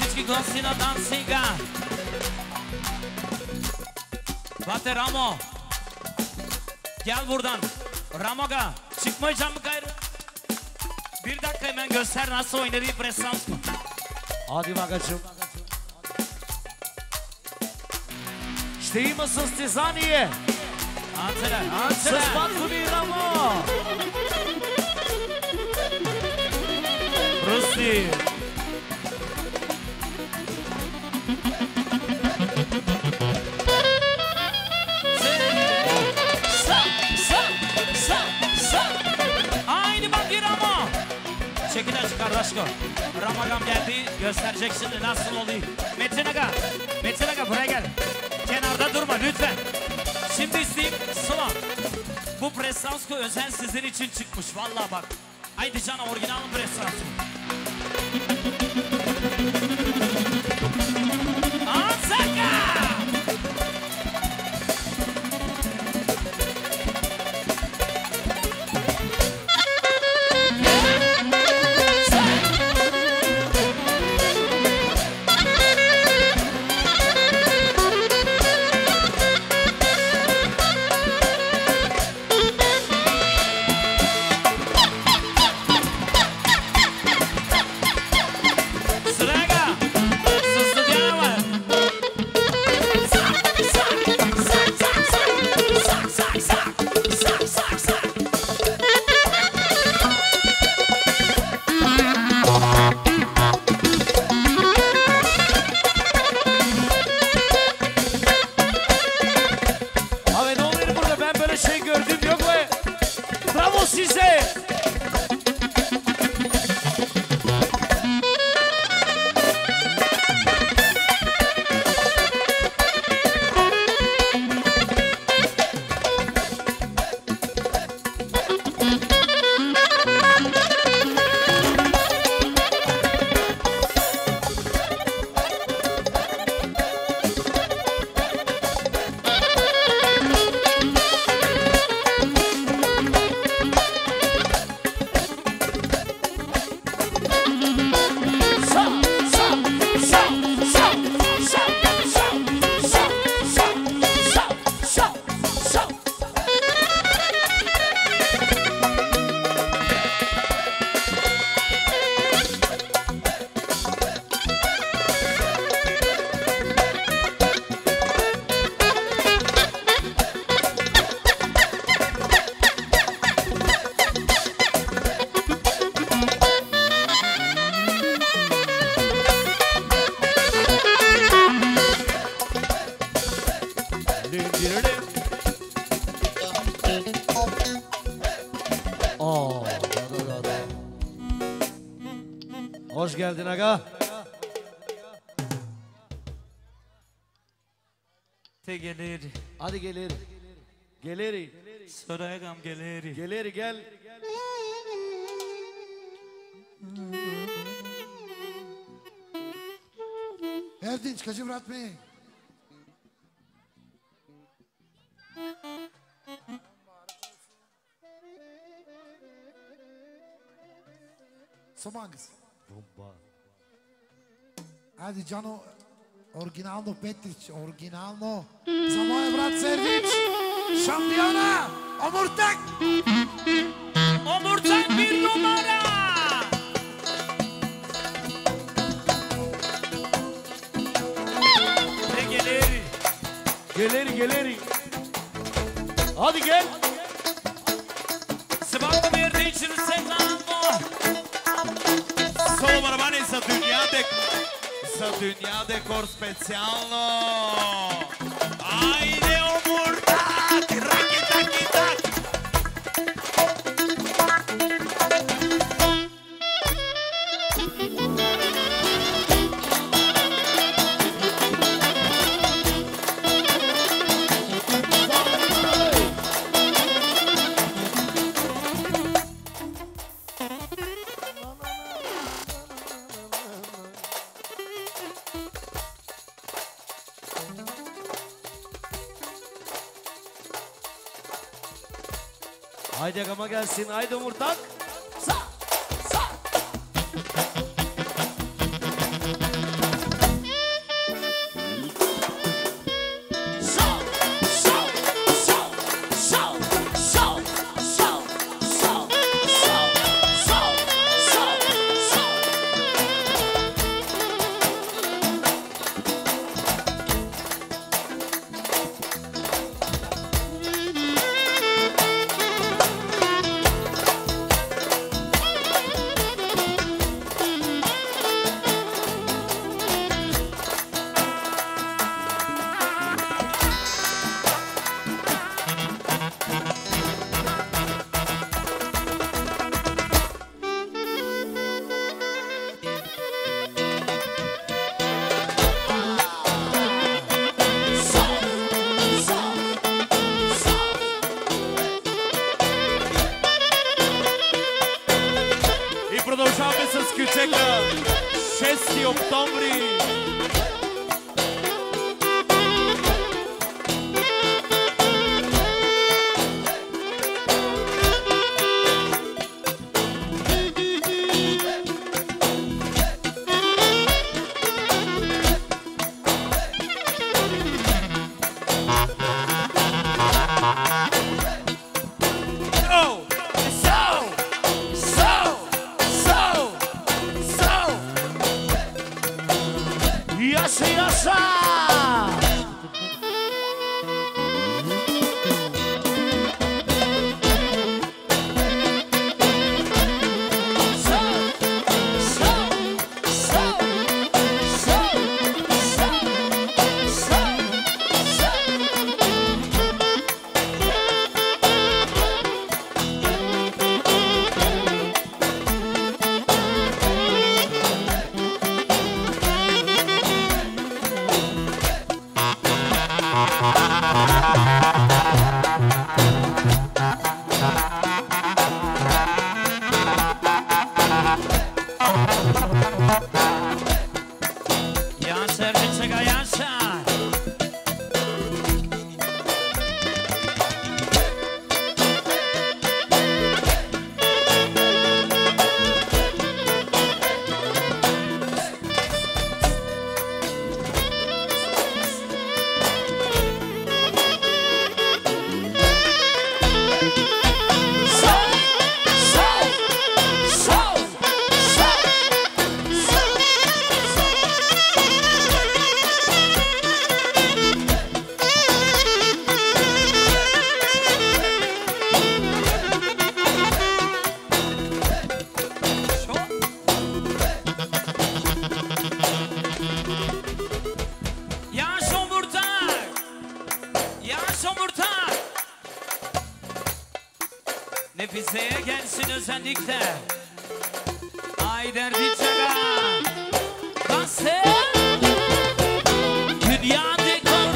Всички гости на дансинга. Bate Ramo. Gel buradan. Ramoga. Çıkmayacağım mı gayrı? Bir dakika hemen göster nasıl oynadığı presans mı? Hadi bagacım. Ще има състезание с Батко и Рамо. Руси. Çekin açık kardeşko. Ramagam geldi, gösterecek şimdi nasıl oluyor. Metin Aga buraya gel. Kenarda durma lütfen. Şimdi isteyeyim Sıla. Bu presansko özel sizin için çıkmış vallahi bak. Haydi canım orijinal presansko. Azaka! Hoş geldin aga. Te gelir. Hadi gelir. Geleri. Sorayagam gelir. Geleri gel. Erdinç, кажи брат ми. Самангас. Бомба. Айде, Джано, оригинално Петрич, оригинално за моя брат Сердич, шампиона, Омуртак! Omurtak bir numara. Te gelir. Geleri. Hadi gel. Sıvanlı verdi. Вечер Светлано. Соло барабани за Dünya Dekor специално. Айде, Омуртак! Раки-таки-так! Haydi agama gelsin. Haydi Umurtak. Продължаваме с Кючека, 6 октомври. Nefiseye gelsin özellikle. Ayder Dicega. Nasıl? Dünya Dekor.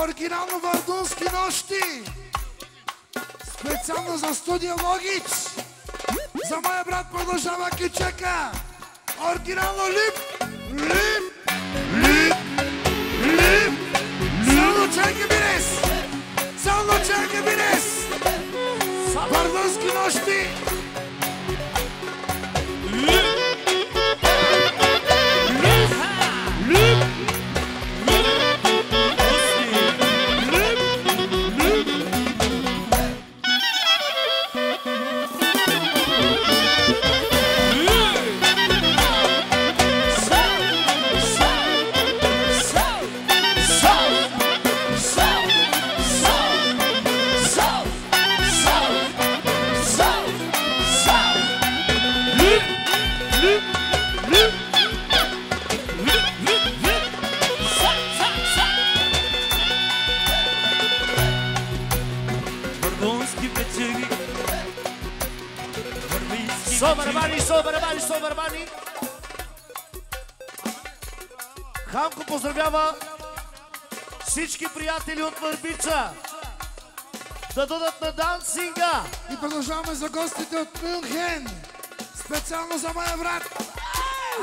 Оригинално Вардунски нощи! Специално за студия Логич! За моя брат продължава Кючека! Оригинално Лип! Лип! Лип! Черги Бирес! Само Черги Бирес! Варненски нощи! Собърбани. Хамко поздравява всички приятели от Върбица да дадат на дансинга. И продължаваме за гостите от Мюнхен. Специално за моя брат.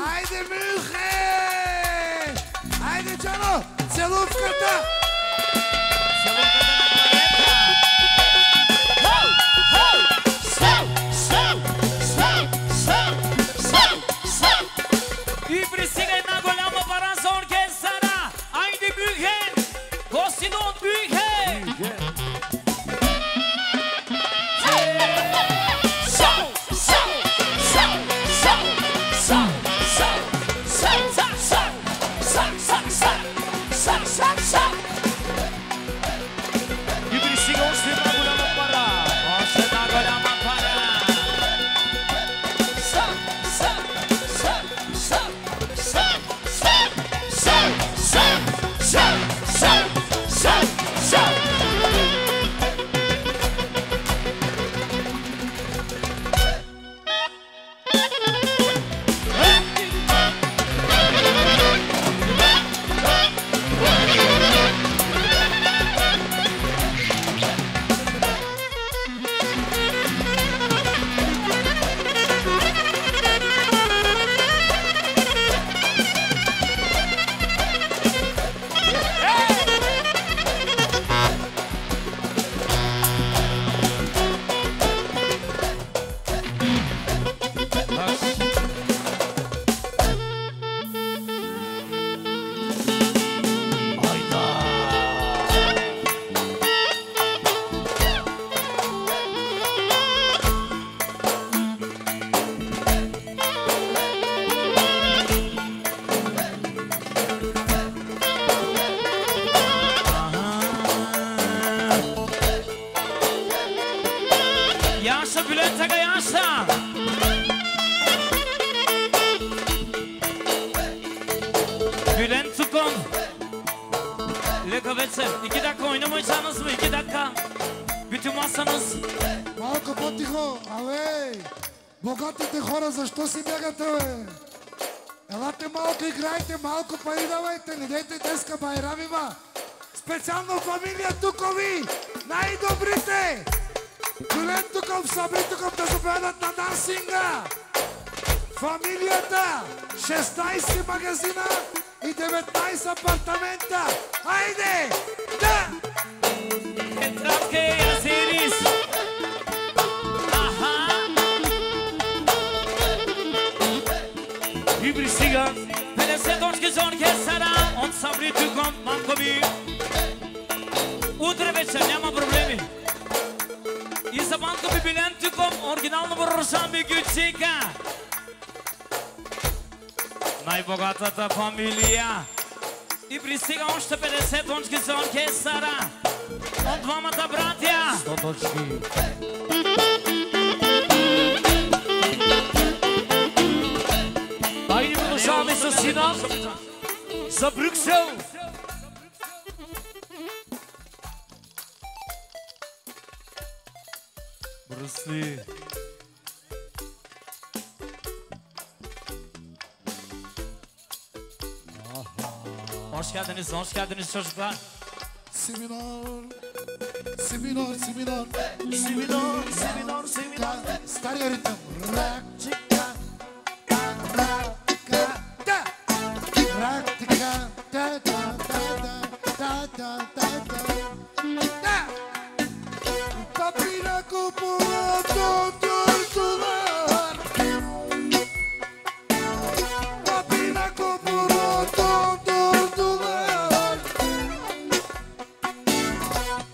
Айде, Мюнхен! Айде, Джано! Целувката! И пристига една голяма пара за оркестъра. Айде, Мюнхен! Гостите от Мюнхен! И пристига още една голяма пара. Още една голяма пара. Yaşa Bülent Aga yaşa. Bülent Tukon. Leka вечер. 2 dakika oynamayacağınız mı? 2 dakika. Bütün masanız. Малко по-тихо, абе! Богатите хора, защо си бягате, бе? Елате малко, играйте, малко пари давайте, не дейте днеска байрам има. Специално фамилия Тукови, най-добрите! Бюлен Туков, Сабри Туков да заповядат на дансинга! Фамилията, 16 магазина и 19 апартамента! Хайде! Да! Тетрадка yazarız. Aha. И пристига 50 точки за оркестъра от Сабри Тукон, Манкови. Утре вечер няма проблеми. И за Манкови Бülent Tukon, оригинално Рушан Бигючика. Най-богатата фамилия. И пристига още 50 точки за оркестъра от двамата братя. 100 точки. Айде продължаваме с сина за Брюксел. Брюсли. Hoş geldiniz çocuklar. Семинар, семинар, семинар. Семинар, семинар, семинар. Стария ритъм. Рактика, рактика, да! Рактика, да, да, да, да, да, да, да, kupuna dondurdular. Batina kupuna dondurdular.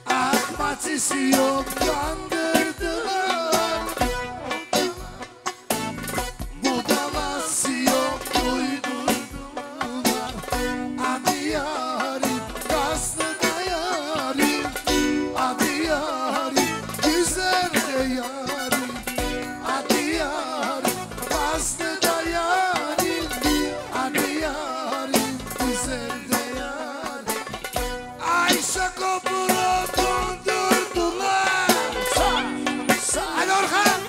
Akmatisi yok kandırdılar. Budalası yok uydurdular. Hadi yarim kaslı da yarim. Hadi yarim güzel de yarim. Hadi yarim kaslı da yarim. Hadi yarim güzel de yarim. Ayşe kopura dondurdular. Hadi Orhan.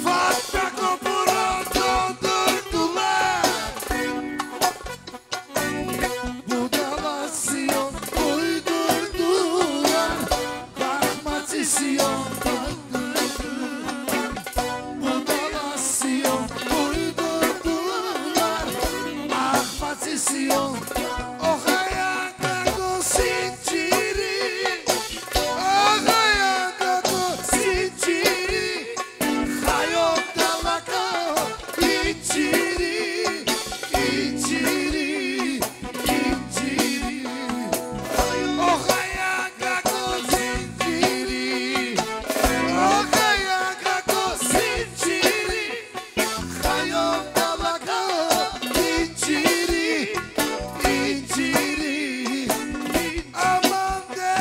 Fatma kopura dondurdular. Budalasyon uydurdular. Bakmatisyon dondurdular. Budalasyon uydurdular. Bakmatisyon o hayata kosinçiri. O hayata kosinçiri. Hayot dalaka içiri. İçiri. İçiri. O hayata kosinçiri. O hayata kosinçiri. Hayot dalaka içiri. İçiri. Aman de.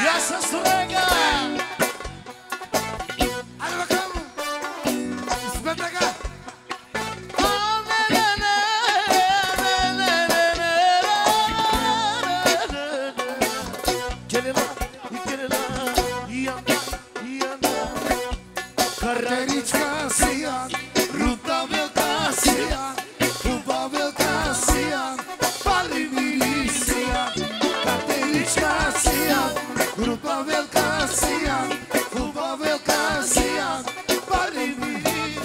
Yaşa Surega. Hadi bakalım. İsmet Aga. Karterička sijan, ruta velika sijan, kuba velika sijan, pali miri sijan. Karterička sijan, ruta velika sijan, kuba velika sijan, pali miri.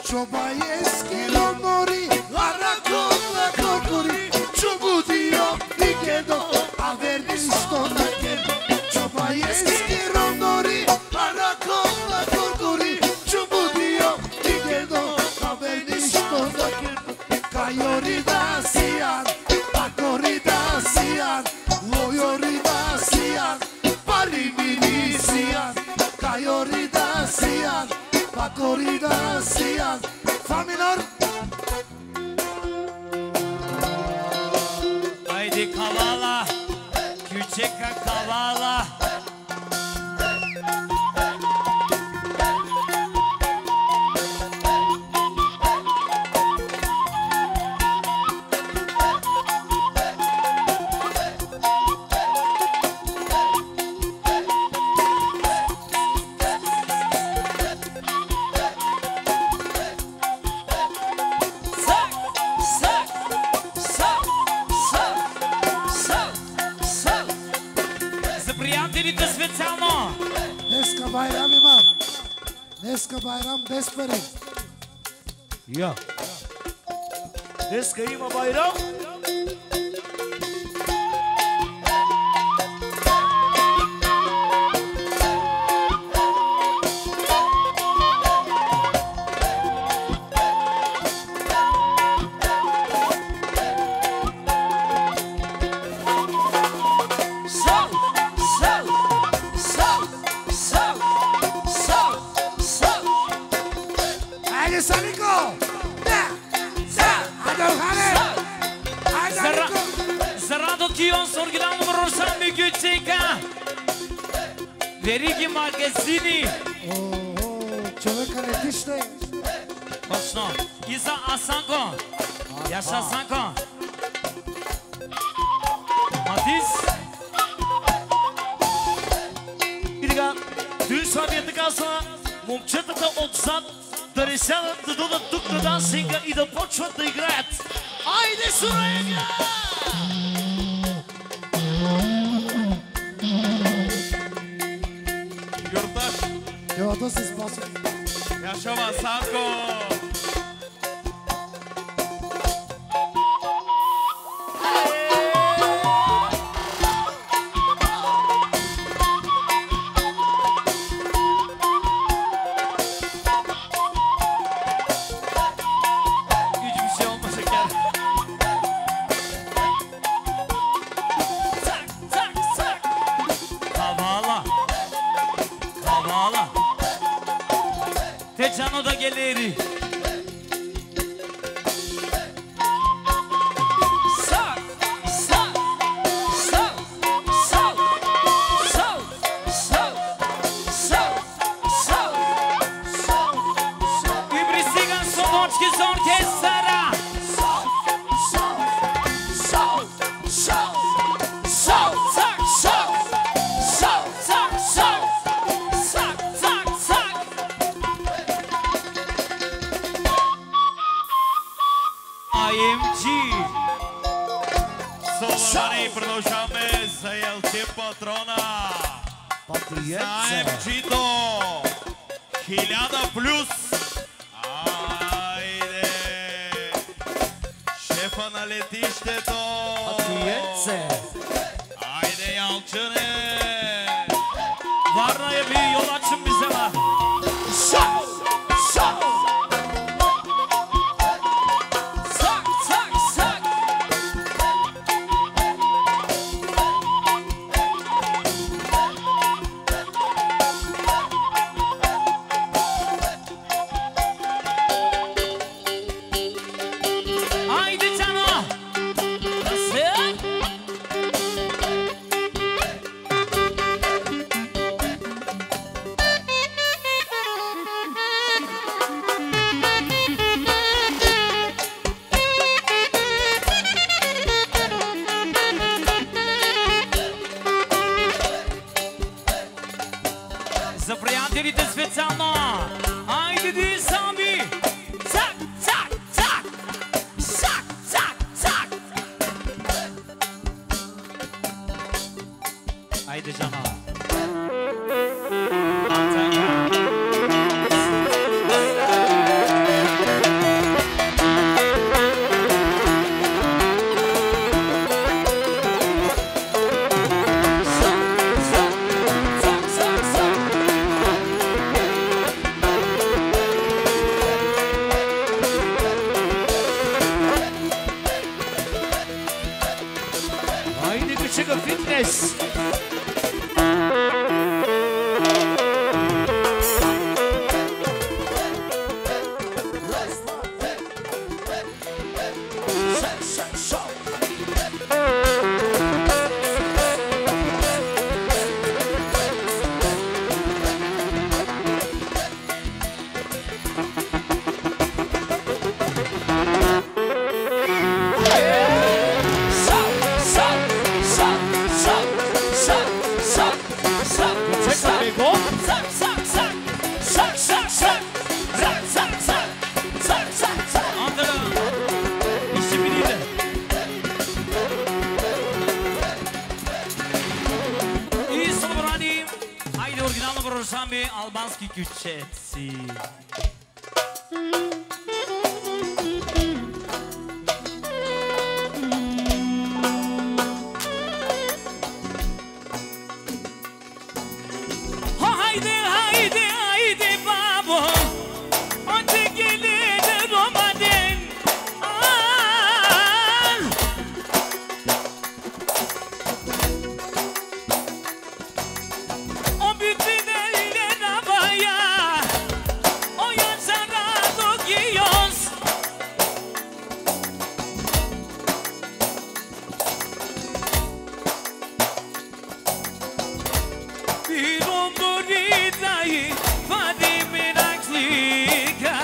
Čoba jeski lonori, larakon na kokori, čubudio nikedo, a verni što na kedo. Čoba jeski lonori, larakon na kokori, čubudio nikedo, a verni što na kedo. Kajori da sijan, pakori da sijan, lojori da sijan, pali miri sijan. Kajori da sijan, pakori da sijan. Fa minor. Haydi kavala, küçük kavala. Sak, sak, sak, sak, sak, sak. За приятелите специално. Днеска байрам има. Днеска байрам без пари. Я. Днеска има байрам. Сал, сал, сал, сал, сал, сал. Хайде, Санико! Да! За! Хайде, Орхане! Хайде, Анико! За Радо Кион с оригинално Рушан Микючека. Вериги магазини. Човека не тишне. Точно. И за Асанко. Яша Асанко. Матис. И така, Дюшвабията казва, момчетата отзад да решават да дойдат тук на дансинга и да почват да играят. Айде, Суренга! Йордаш, Теодос се спасва. Yaşama Sanko. Hiçbir şey olma şeker. Sak sak sak. Kavala. Kavala. Tecano da geleri. Sak sak sak sak sak sak sak sak. Ibrisigan Sonočki z orkestra. IMG. Соловани и продължаваме за Елче Патрона. За AMG-то 1000 плюс. Айде! Шефа на летището. Айде, Ялчане! Varna'ya bir yol açın bize var. Sak sak sak. Haydi Cano. Nasıl? За приятелите специално! Айде ди сами! Цак, цак, цак! Цак, цак, цак! Айде, Жана! Haydi küçük fitness. Sami albanski küçetsi. Haydi haydi haydi babo. Onca gelir romaden. O bütün eller havaya. O yazara giyiyoruz. Bir omdur vidayı Fadimin aklika.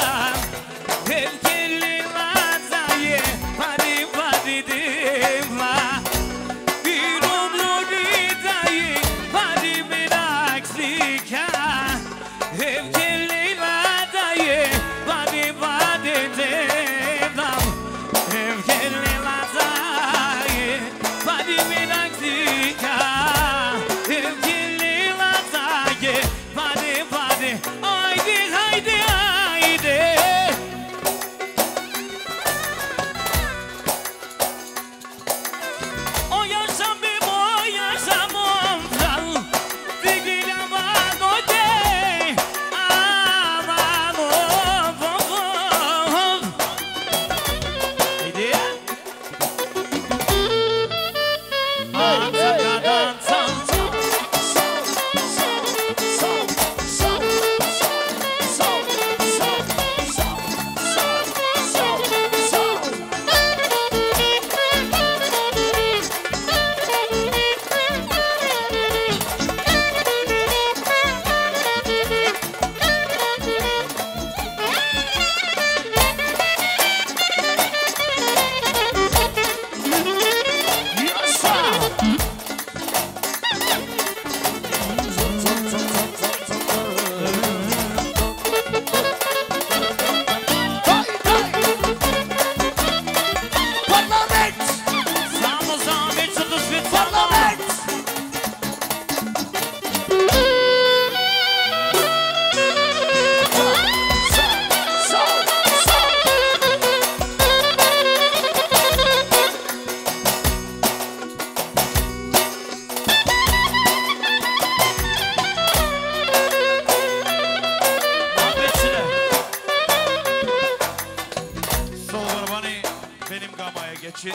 sketchi.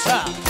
Аша!